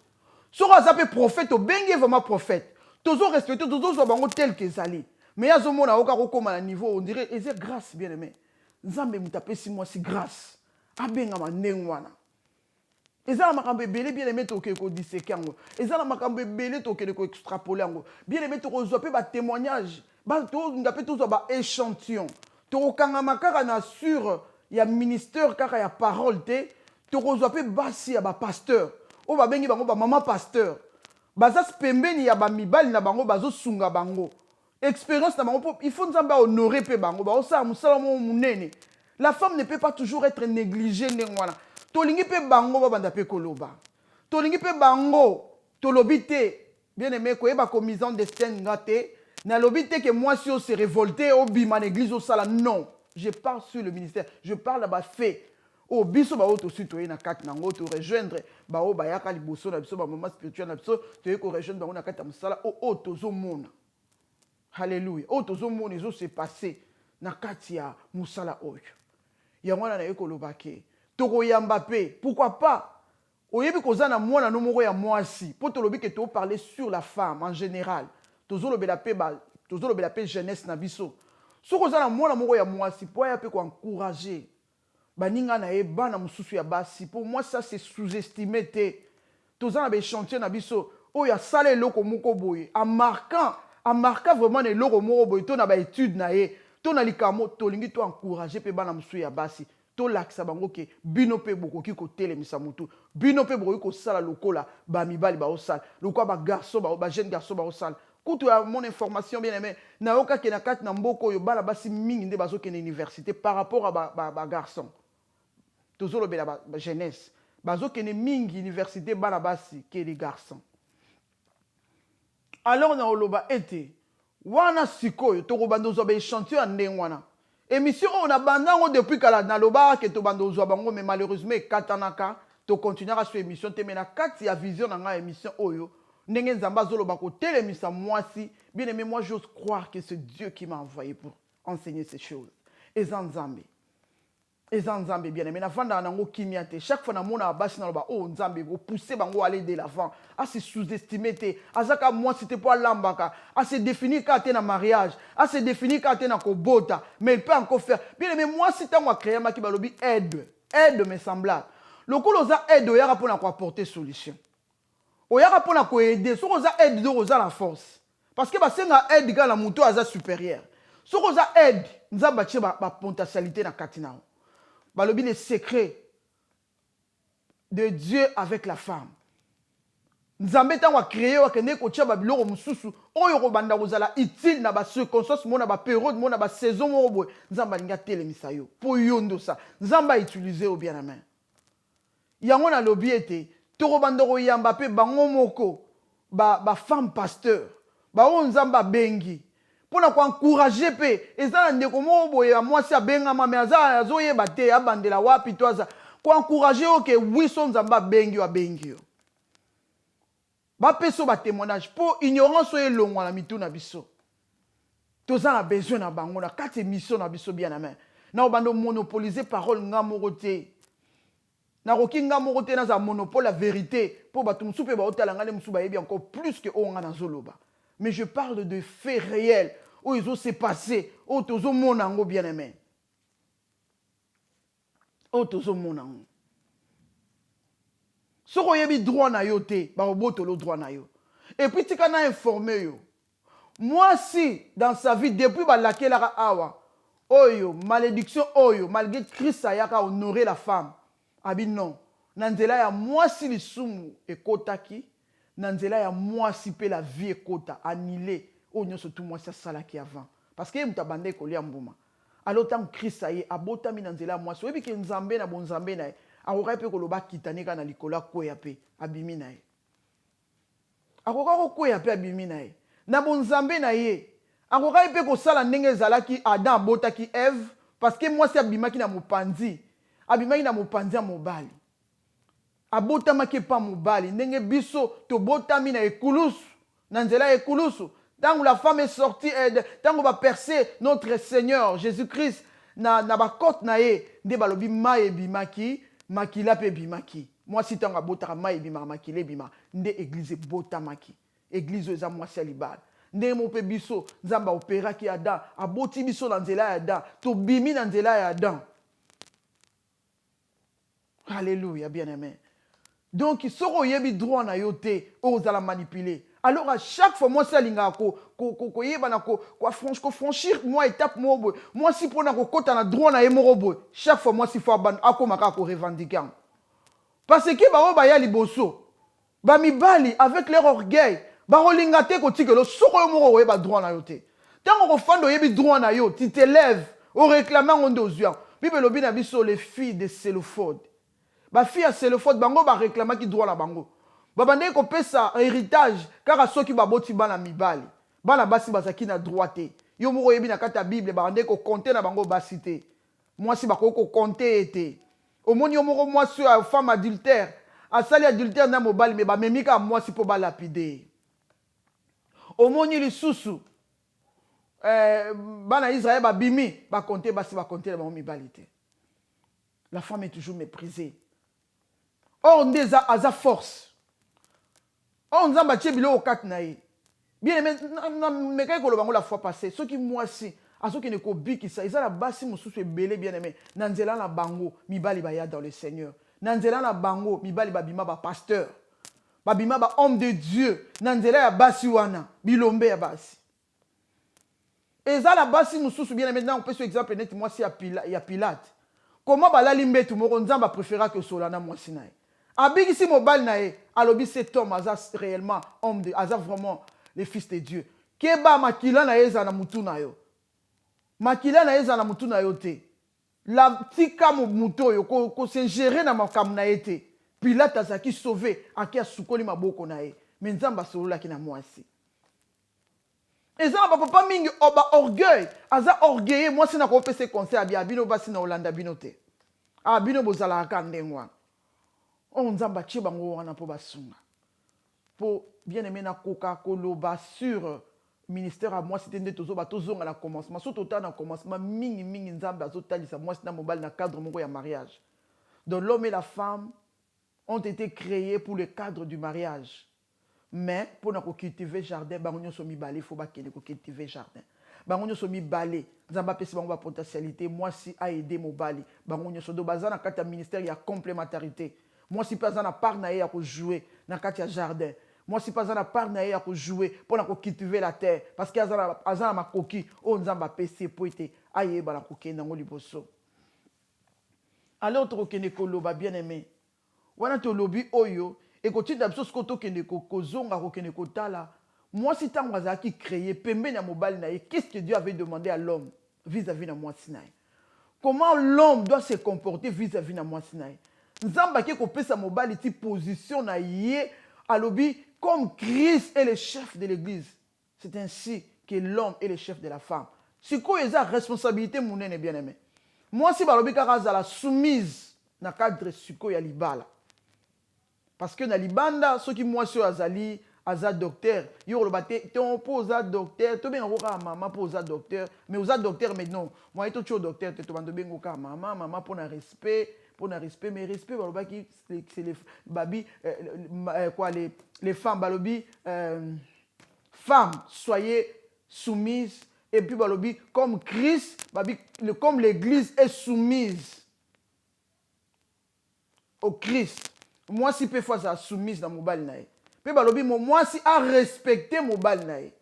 Soko za pe prophète, bengi vraiment prophète. Tozo respecter, tozo zo bango tel que zali. Mais ya zo mona oka ko koma na niveau, on dirait et c'est grâce bien aimé. Nzambe mutape si moi si grâce. Abenga ma nengwana. Ezala makambe belé bien aimé to ke ko dissekango. Ezala makambe belé to ke ko extrapoler ngo. Bien aimé to ko zo pe ba témoignage. Ba to ngape to zo ba échantillon. To kanga makara na sur il y a ministère car il y a parole te to kozwa pe basi ya ba pasteur o ba bengi bango ba maman pasteur baza pembeni ya ba mibali na bango bazo sunga bango expérience na bango il faut nzamba honorer pe bango ba osa musala mo munene. La femme ne peut pas toujours être négligée ndengwana to lingi pe bango ba banda pe koloba to lingi pe bango to lobité bien aimé ko eba commission de scène ngate na lobité que moi si on se révolter au bima l'église au sala non. Je parle sur le ministère. Je parle là-bas fait. Oh, biso ba auto citoyen na kat nango to rejoindre ba o ba yaka liboso na biso ba maman spirituel na biso to yeko rejoindre ba na kat musala o tozo mona. Alléluia. O tozo mona zo se passer na kat ya musala oyo. Ya mwana na yeko lobake. To ko yamba pe. Pourquoi pas? Oyebi kozana mwana no moko ya mwasi. Po to lobi ke to parler sur la femme en général. Tozo lobela pe jeunesse na biso. Si vous avez un mot ya mwasi pour ya pe ko encourager baninga na e bana mususu ya basi pour moi ça c'est sous-estimé te tozana be chantier na biso o ya sale loko moko boye en marquant vraiment les loko moko boye to na ba étude na e to na likamo to lingi to encourager pe bana mususu ya basi to lakisa bango ke bino pe bokoki ko telemisa mutu bino pe bokoki ko sala lokola ba mibali ba osala lokwa ba garçon ba jeune garçon ba osala. Kutu ya mon information bien aimé na oka ke na kat na mboko yo bala basi mingi nde bazo ke na université par rapport à ba garçon tozolo bela ba jeunesse bazo ke na mingi université bala basi ke les garçons. Alors na oloba ete wana sikoyo to ko bando zo ba échantillon ndengwana émission on a bandango depuis kala na loba ke to bando zo bango mais malheureusement katanaka to continuer à sur émission te mena kat ya vision na nga émission oyo. Bien aimé, moi j'ose croire que c'est Dieu qui m'a envoyé pour enseigner ces choses. Et Nzambe, bien aimé, chaque fois que je suis oh Nzambe, vous poussez bango aller de l'avant, à se sous-estimer, à moi c'était pas l'ambaka, à se définir quand tu es dans mariage, à se définir quand tu es dans kobota, mais il peut encore faire. Bien aimé, moi si tu as créé ma kibalobi aide mes semblables. Le coup l'osa aide, il y a pour apporter solution. Oyaka pona ko aider so koza aide de koza la force parce que ba senga aide ga la muto aza supérieur so koza aide nzamba tie ba potentialité na katina ba lobi les secrets de Dieu avec la femme nzambe tango créer wa kende ko tia ba biloko mususu oyo ko banda kozala utile na ba circonstance mona ba période mona ba saison mo boy nzamba linga telemisa yo po yondo ça nzamba utiliser au bien la main yango na lobi ete toko bandoko yamba pe bango moko ba femme pasteur ba o nzamba bengi pona ko encourager pe ezala ndeko mo boye ya mwasi abenga mama azala azoyeba te abandela wapi to aza ko encourager o ke wiso nzamba bengi wa bengi yo ba peso ba témoignage pour ignorance e longwa na mitu na biso tozana besoin na bango na kati émission na biso bien na main na obando monopoliser parole ngamoko te na rokinga moko te na za monopole la vérité pour bato musu pe ba otalanga ne musu ba yebi encore plus que onga na zoloba mais je parle de faits réels où ils ont s'est passé où tozo monango bien aimé où tozo monango soko yebi droit na yo te ba oboto le droit na yo et puis tika na informer yo moi si dans sa vie depuis ba lakela awa oyo malédiction oyo malgré Christ ayaka honorer la femme abi non nanzela ya mwasi lisumu ekotaki nanzela ya mwasi pe la vie ekota annulé o nyonso tout mwasi asalaki avant parce que muta bande kolia mbuma alors tant Christ aye abotami na nzela mwasi oyebi ke nzambe na bonzambe na ye akoka pe koloba kitane ka na likola koya pe abimi na ye akoka kokoya pe abimi na ye na bonzambe na ye akoka pe kosala ndenge ezalaki Adam abotaki Eve parce que mwasi abimaki na mopanzi ya mobali abotamaki pa mobali ndenge biso tobotami na ekulusu na nzela ya ekulusu. Tant que la femme est sortie, tant qu'on va percer notre Seigneur Jésus-Christ, na ba côte na ye, de balobi ma e bimaki, makila pe bimaki. Moi si tant que bota ma e bima makile bima, nde église bota maki. Église eza moi si alibal. Nde mo pe biso, nzamba opéra ki Adam, aboti biso na nzela ya Adam, to bimi na nzela ya Adam. Alléluia, bien-aimé. Donc, soko yebi droit na yote, ozala manipuler. Alors à chaque fois, moi, c'est l'inga franchir moi étape moi si pour na kota na droit na yemorobo. Chaque fois, moi si faut ban akomaka ko revendiquer. Parce que ba ya liboso, ba mibali avec leur orgueil, ba rolingate ko tikelo soko yomoro ba droit na yote. Tant qu'on fando yebi droit na yo, tu te lèves au réclamant on dozia. Bible lobi na biso les filles de Sélophode. Ba fille à Sélophode bango ba réclama ki droit na bango. Babande ko pesa héritage kaka soki baboti bana mibali. Bana basi bazaki na droite. Yo moko yebi na kata Bible babande ko compter na bango basité. Moi si bako ko compter été. Omoni yo moko moi sur femme adultère, asali adultère na mobali mais ba memika moi si po ba lapider. Omoni lisusu bana Israël ba bimi ba compter basi ba compter na bango mibalité. La femme est toujours méprisée. Or ndeza aza force. On nous a battu bilo au kat naï. Bien aimé, mais quand on la fois passée, ceux qui moi si, à ceux qui ne cobi qui ça, ils ont la basi mon sous belé bien aimé. Nanzela la bango, mi bali baya dans le Seigneur. Nanzela la bango, mi bali babima ba pasteur. Babima ba homme de Dieu. Nanzela ya basi wana, bilombe ya basi. Et ça la basi mon sous bien aimé. Maintenant on peut sur exemple net moi si ya Pilate. Comment bala limbe tout mon nzamba préféra que Solana moi si naï. Abigi si mobile nae, alobi cet homme aza réellement homme de aza vraiment le fils de Dieu. Keba makila na eza na mutu na yo. Makila na eza na mutu na yo te. La tika muto yo ko se gérer na makam na ete. Pilate azaki sauvé aki asukoli maboko na ye. Mais nzamba solola ki na mwasi. Eza ba papa mingi oba orgueil, aza orgueilleux moi si na ko pese conseil abi abino basi na Olanda bino te. Abino bozala ka ndengwa. On nzamba tie bango wana po basunga. Po bien aimé na koka koloba sur ministère à moi c'était ndeto ba tozonga na commencement surtout na commencement mingi nzamba azotalisa moi na mobile na cadre moko ya mariage. Donc l'homme et la femme ont été créés pour le cadre du mariage. Mais pour na cultiver jardin bango nyoso mibale faut ba kende ko cultiver jardin. Bango nyoso mibale nzamba pesi bango ba potentialité moi si a aider mobali bango nyoso do bazana kata ministère ya complémentarité. Moi si pas en a part na ya ko jouer na kati ya jardin. Moi si pas en a part na ya ko jouer pour na ko cultiver la terre parce que azana makoki o nzamba pesi po ete aye ba na ko kenda ngo liboso. Alors to kende ko loba bien aimé. Wana to lobi oyo et ko tinda biso ko to kende ko zonga ko kende ko tala. Moi si tango azaki créé pembe na mobali na ye, qu'est-ce que Dieu avait demandé à l'homme vis-à-vis na moi Sinaï? Comment l'homme doit se comporter vis-à-vis na moi Sinaï? Nzamba ki ko pesa mobali ti position na ye alobi comme Christ est le chef de l'église. C'est ainsi que l'homme est le chef de la femme. Si ko eza responsabilité munene bien aimé. Moi si balobi kaka za la soumise na cadre siko ya libala. Parce que na libanda ceux qui moi sur azali aza docteur, yo lo baté ton posa docteur, to ben ka maman posa docteur, mais oza docteur mais non. Moi to cho docteur to bando bengo ka maman pour un respect. Pour un respect, mais respect, balobi, c'est les babi, quoi, les femmes, balobi, femmes, soyez soumises, et puis balobi, comme Christ, babi, comme l'Église est soumise au Christ. Moi, si peu fois ça soumise dans mon bal naï. Puis balobi, moi, si à respecter mon bal naï.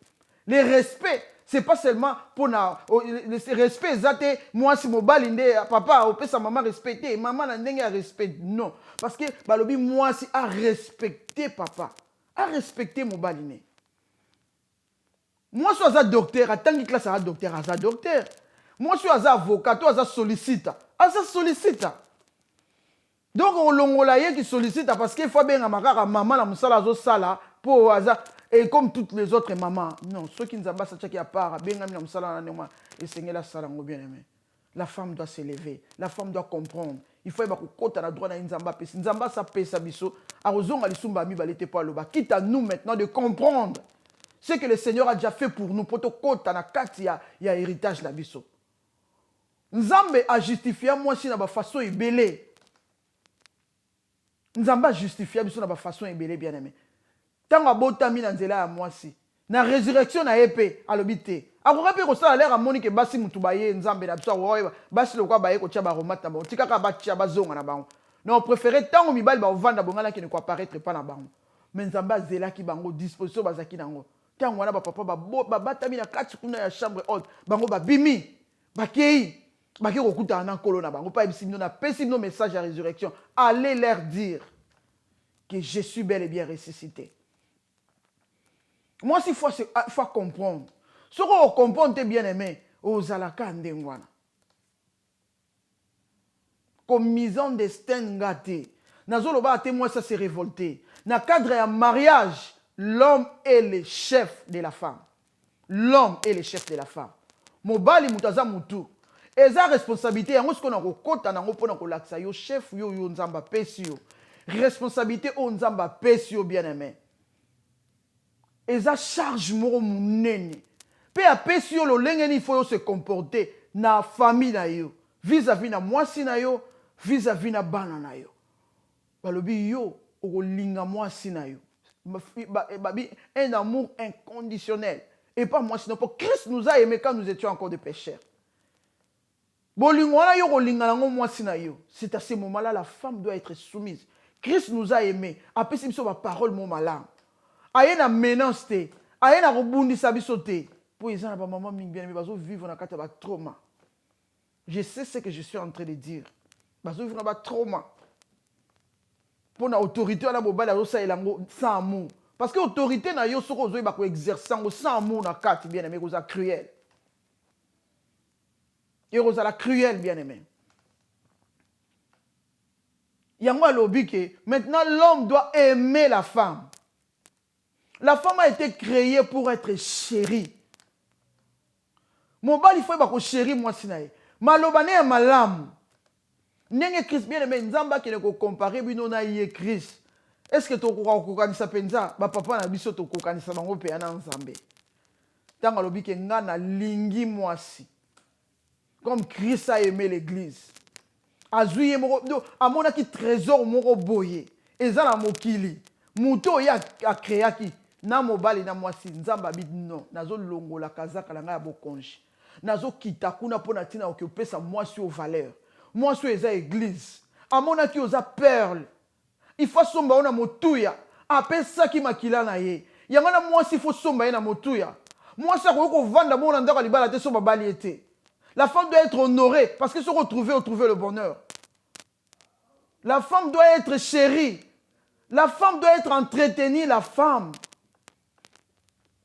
Le respect. C'est pas seulement pour le respect, moi si mon balinde, papa, on peut sa maman respecter, maman n'a pas respect. Non. Parce que balobi, moi si à respecter papa, à respecter mon balinde. Moi, je suis un docteur, attends que classe un docteur, un docteur. Moi, je suis un avocat, toi, un sollicita. Un sollicita. Donc, on l'ongolaye qui sollicite parce qu'il faut bien que maman, la moussala, sala, pour hasard. Et comme toutes les autres mamans. Non, ceux qui nous ont ça qui a part, bien la moussala, et c'est la sala, bien aimé. La femme doit s'élever. La femme doit comprendre. Il faut que côté à la droite Nzamba pesi. Nzamba ça pesa biso. Arozonga lisumba mi balete pas loba. Quitte à nous maintenant de comprendre ce que le Seigneur a déjà fait pour nous. Pour te côté na kati ya héritage la biso. Nzambe a justifié moi si na ba façon ebelé. Nzamba justifié biso na ba façon ebelé bien aimé. Tant abotami na nzela ya moi si. Na résurrection na épée alobité. Akoka pe ko sala l'air amoni ke basi mutu baye nzambe na biso wa basi lokwa baye ko tia ba romata ba tika ka ba tia ba zonga na bango. Non préféré tango mibali ba ovanda bongala ki ne ko apparaître pas na bango. Mais nzamba zela ki bango disposition bazaki nango. Tango wana ba papa ba batami na kati kuna ya chambre haute bango ba bimi bakei baki ko kuta na kolo na bango pa ebisino na pesino message à résurrection. Allez leur dire que je suis bel et bien ressuscité. Moi, il faut comprendre. Ce qu'on comprend, t'es bien aimé. Aux alaka ndengwana. Comme mise en destin gâté. Nazoloba a moi ça s'est révolté. Dans le cadre d'un mariage, l'homme est le chef de la femme. L'homme est le chef de la femme. Mobali mutaza mutu. Et sa responsabilité, on qu'on a kokota na ngopona ko laksa yo chef yo nzamba pesio. Responsabilité o nzamba pesio bien aimé. Et ça charge moro munene. Pe apesi yo lo lengeni faut se comporter na famille na yo, vis-à-vis na mwasi na yo, vis-à-vis na bana na yo. Balobi yo olinga mwasi na yo. Un amour inconditionnel. Et pas moi sinon pour Christ nous a aimés quand nous étions encore des pécheurs. Bolingwana yo olinga nango mwasi na yo. C'est à ce moment-là la femme doit être soumise. Christ nous a aimés. Apesi biso ba parole mo malam. Aye na menace te, aye na rebondisa biso te. Pour les gens, maman bien aimé, bazo vivre dans un trauma. Je sais ce que je suis en train de dire. Bazo vivre dans un trauma. Pour l'autorité, on a mobile à ça sans amour. Parce que l'autorité na yo soko zo ba ko exercer sans amour na carte bien aimé, ça cruel. Et ça la cruel bien aimé. Yango lobi que maintenant l'homme doit aimer la femme. La femme a été créée pour être chérie. Mon bal, il faut que chérie moi sinaï. Malobane ya malam. Nenge Christ bien aimé nzamba qui ne ko comparer bino na yé Christ. Est-ce que to ko kanisa penza ba papa na biso to ko kanisa bango pe na nzambe. Tanga lobi ke ngana lingi mwasi. Comme Christ a aimé l'église. Azuye moko amona ki trésor moko boye. Eza na mokili. Muto ya a créaki na mobali na mwasi nzamba bid non nazo longola kazaka langa ya bokonji. Nazo kita kuna pona tina okopesa mwasi au valeur. Mwasi eza église. Amona ki oza perle. Il faut somba ona motuya. Apesa ki makila na ye. Yangana mwasi faut somba ye na motuya. Mwasi ko vanda mona ndaka libala te somba bali ete. La femme doit être honorée parce que se retrouver le bonheur. La femme doit être chérie. La femme doit être entretenue, la femme.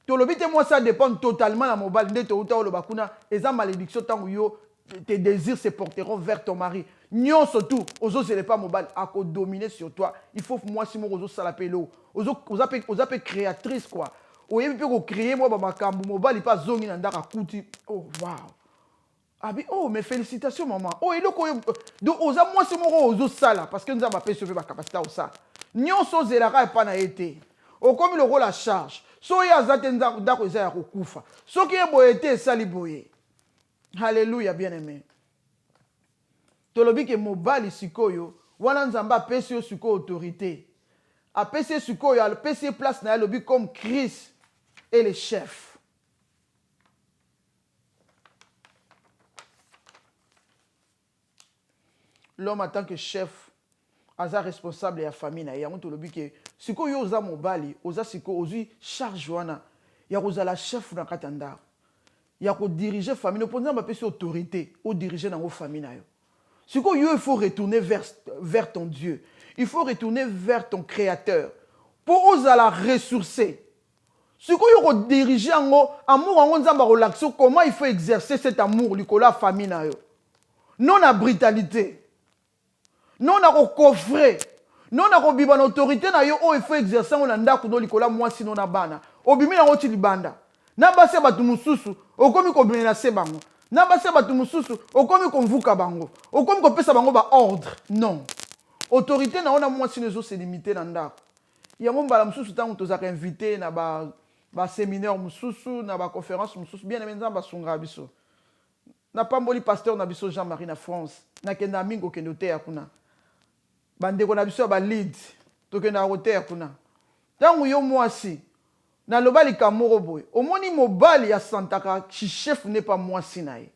Moi, ça dépend totalement de la mobile. Et ça, malédiction, tes désirs se porteront vers ton mari. Non, surtout, aux autres, ce n'est pas mobile. À dominer sur toi. Il faut que moi, si moi, aux autres, ça l'appelle l'eau. Aux autres, créatrice, quoi. Au lieu de créer, moi, ma cambo mobile, il passe zone, il a oh, waouh. Ah, oh, mais félicitations, maman. Oh, et donc, moi, c'est moi, aux autres, ça, là. Parce que nous avons pas sauver ma capacité au ça. Non, ça, c'est la raille, pas na été. Oh, comme le rôle à charge. So ya zatenda ndako eza ya kokufa. Soki eboyete esali boye. Alléluia bien aimé. Tolobi ke mobali sikoyo wana nzamba apesi yo sikoyo autorité. Apesi sikoyo apesi place na lobi comme Christ est le chef. L'homme en tant que chef aza responsable ya famille na yango tolobi ke siko yo oza mobali oza siko ozui charge wana ya kozala chef na katanda ya ko diriger famille no ponza mapesi autorité au diriger na famille na yo siko yo il faut retourner vers ton Dieu, il faut retourner vers ton créateur pour ozala ressourcer Si vous dirigez amour en nzamba relaxo, comment il faut exercer cet amour likola famille na yo? Non à brutalité. Non à coffrer. Non à biban autorité na yo oh il faut exercer on anda kuno likola moi sinon na bana. Obimi na oti libanda. Na base batu mususu, okomi ko benena se bango. Na base batu mususu, okomi ko mvuka bango. Okomi ko pesa bango ba ordre. Non. Autorité na ona moi sinon c'est limité na ndako. Ya mon bala mususu tango tozaka invité na ba séminaire mususu na ba conférence mususu bien aimé nzamba sunga biso. Na pamboli pasteur na biso Jean-Marie na France. Na kenda mingo kendo te yakuna. Bandeko na biso ba lead to kenda rote yakuna. Tango yo mwasi na lobali kamoro boy. Omoni mobali ya santaka ki chef n'est pas mwasi na ye.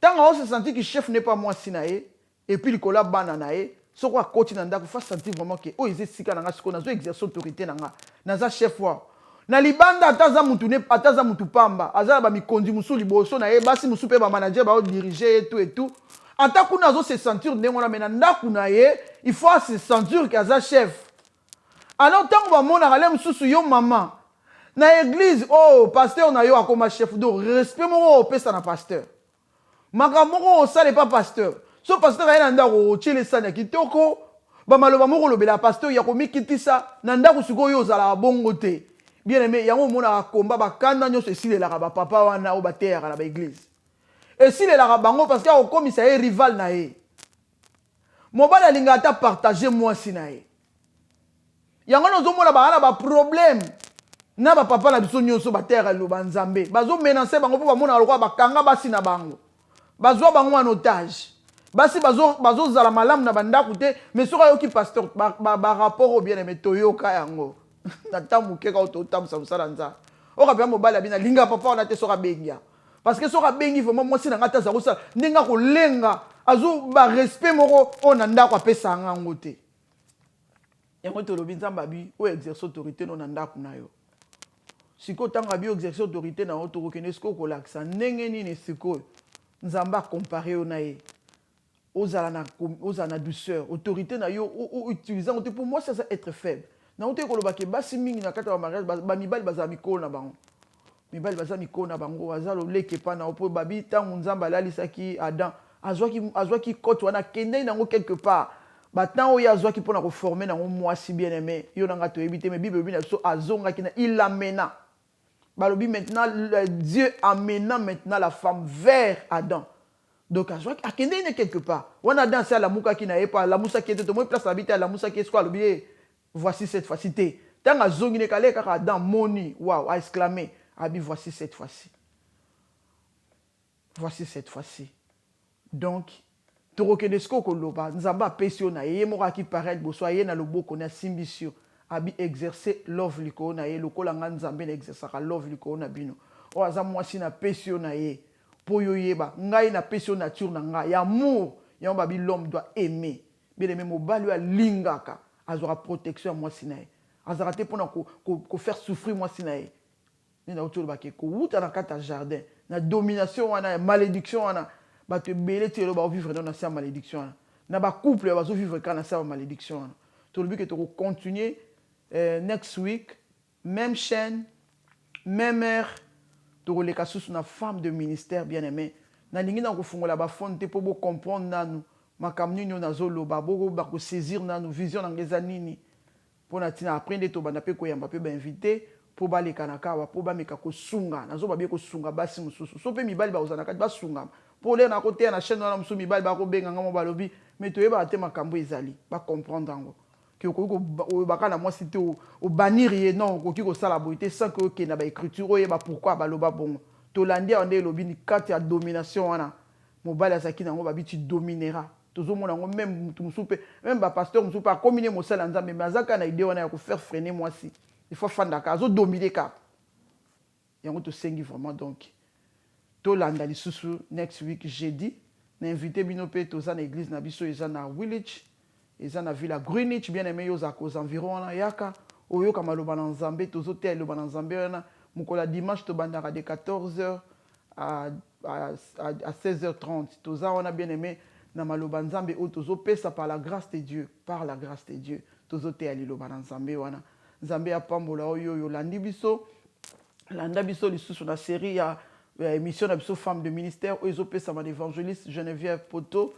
Tango on se sentit que chef n'est pas mwasi na ye et puis likola bana na ye. Ce qu'on a continué à faire sentir vraiment que oh ils sika nanga siko nazo exercer autorité nanga naza chef wa na libanda ataza mutu pamba azala ba mikondi musu liboso na ye basi musu pe ba manager ba diriger et tout ataku nazo se sentir ndengo na mena ndaku na ye il faut se sentir que aza chef alors tant ba mona rale mususu yo mama na église oh pasteur na yo akoma chef do respect mo pesa na pasteur makamoko o sale pas pasteur. So pasteur aye nanda ko chile sana kitoko ba maloba moko lobela pasteur ya ko mikitisa nanda ko siko yo zala bongo te bien aimé yango mona komba ba kanda nyo sesile la ba papa wana o ba terre la ba église et si le la bango parce que o komisa e rival na ye mobala linga ta partager moi si na ye yango no zo mona ba ana ba problème na ba papa na biso nyoso ba terre lo ba nzambe bazo menacer bango po ba mona lokwa ba kanga basi na bango bazo bango en otage. Basi bazo zala malam na bandako te mais soka yoki pasteur ba rapport au bien aimé toyoka yango na tamuke ka ototam sa musala nza o ka bia mobala bina linga papa on a te soka bengia parce que soka bengi vraiment moi si na ngata za kosa ndinga ko lenga azo ba respect moko on ndako apesa ngango te yango to lobi nzamba bi o exercer autorité no ndako na yo siko tanga bi exercer autorité na oto ko kenesko ko laksa ndenge nini siko nzamba comparer na ye aux na douceur autorité na yo utilisant pour moi ça être faible na ote ko lobake basi mingi na kata wa mariage ba mibali bazami ko na bango mibali bazami ko na bango azalo leke pa na opo babi tangu nzamba lalisaki Adam azwaki kote wana kende nango quelque part batant oya azwaki pona ko former nango mwasi bien aimé yo nanga to éviter mais bible bina so azonga kina il amena balobi maintenant Dieu amena maintenant la femme vers Adam. Donc, à Kende quelque part. On a dansé à la mouka qui n'a pas la moussa qui était au moins place habité à la moussa qui est quoi le voici cette fois-ci. Tant à zongine kale kaka dans moni, waouh, a exclamé, abi voici cette fois-ci. Voici cette fois-ci. Donc, torokenesko koloba, nzamba pesio na ye mora qui paraît boso ye na lobo kona simbisio, abi exercer l'offre liko na ye lokola nzambe na exercer l'offre liko na bino. O aza mwasi na pesio na ye. Pour yoyeba ngai na passion nature na ngai amour ya babi l'homme doit aimer bien aimé mobali ya lingaka azora protection moi sinae azara te pona ko faire souffrir moi sinae nina otolo bake ko wuta na kata jardin na domination wana malédiction wana ba te belé te lo ba vivre dans sa malédiction wana na ba couple ba zo vivre kana sa malédiction wana to le but que to continuer next week même chaîne même heure toleka susu na femme de ministère bien aimé na lingi na ko fungola ba fonte po bo comprendre nanu makamni nyo na zolo ba boko ba ko saisir nanu vision na ngeza nini po na tina aprendre to bana pe ko yamba pe ba inviter po ba leka na kawa po ba meka ko sunga na zo ba be ko sunga basi mususu so pe mibali ba ozana kati ba sunga po le na côté na chaîne na musu mibali ba ko benga ngamo ba lobi mais to yeba te makambo ezali ba comprendre ngo que bakana moi c'était au bannir non ko kiko sala boité sans que ke na ba écriture oyeba pourquoi ba loba bongo to landia onde lobi ni carte ya domination wana mobali asaki nango ba biti dominera tozo mona ngo même musupe même ba pasteur musupe a communier mo sala nzambe mais azaka na idée wana ya ko faire freiner moi si il faut fanda ka zo dominer ka yango to sengi vraiment donc to landa lisusu next week jeudi na invité bino pe toza na église na biso eza na village. Ils ont vu la Greenwich, bien aimé, aux environs, yaka, oyoka maloba na nzambe, tozo te loba na nzambe, mukola dimanche, to bandara de 14h à 16h30. Toza, on a bien aimé, na maloba nzambe, o tozo pesa par la grâce de Dieu, par la grâce de Dieu. Tozo te loba na nzambe, wana. nzambe apambola oyo yolandi biso landa biso lisusu na série ya émission na biso femme de ministère oyo ezopesama na évangéliste Geneviève Poto.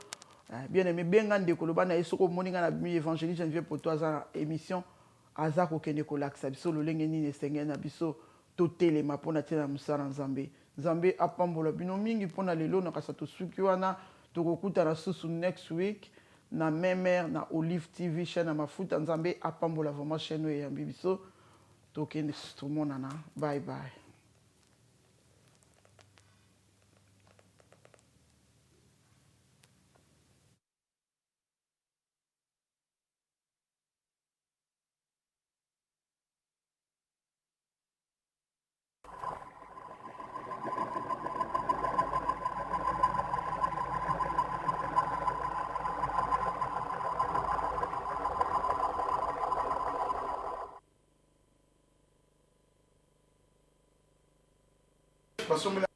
Bien aimé benga ndeko loba na ye soko omoni nga na bimi évangéliste Geneviève Poto aza na émission aza kokende kolakisa biso lolenge nini esengeli na biso totelema mpona tina na mosala nzambe nzambe apambola bino mingi mpona lelo na kasa tosuki wana tokokutana susu next week na memer na Olive TV chaîne ya mafuta nzambe apambola vraiment chaîne oyo eyambi biso tokende tomonana bye bye. Passons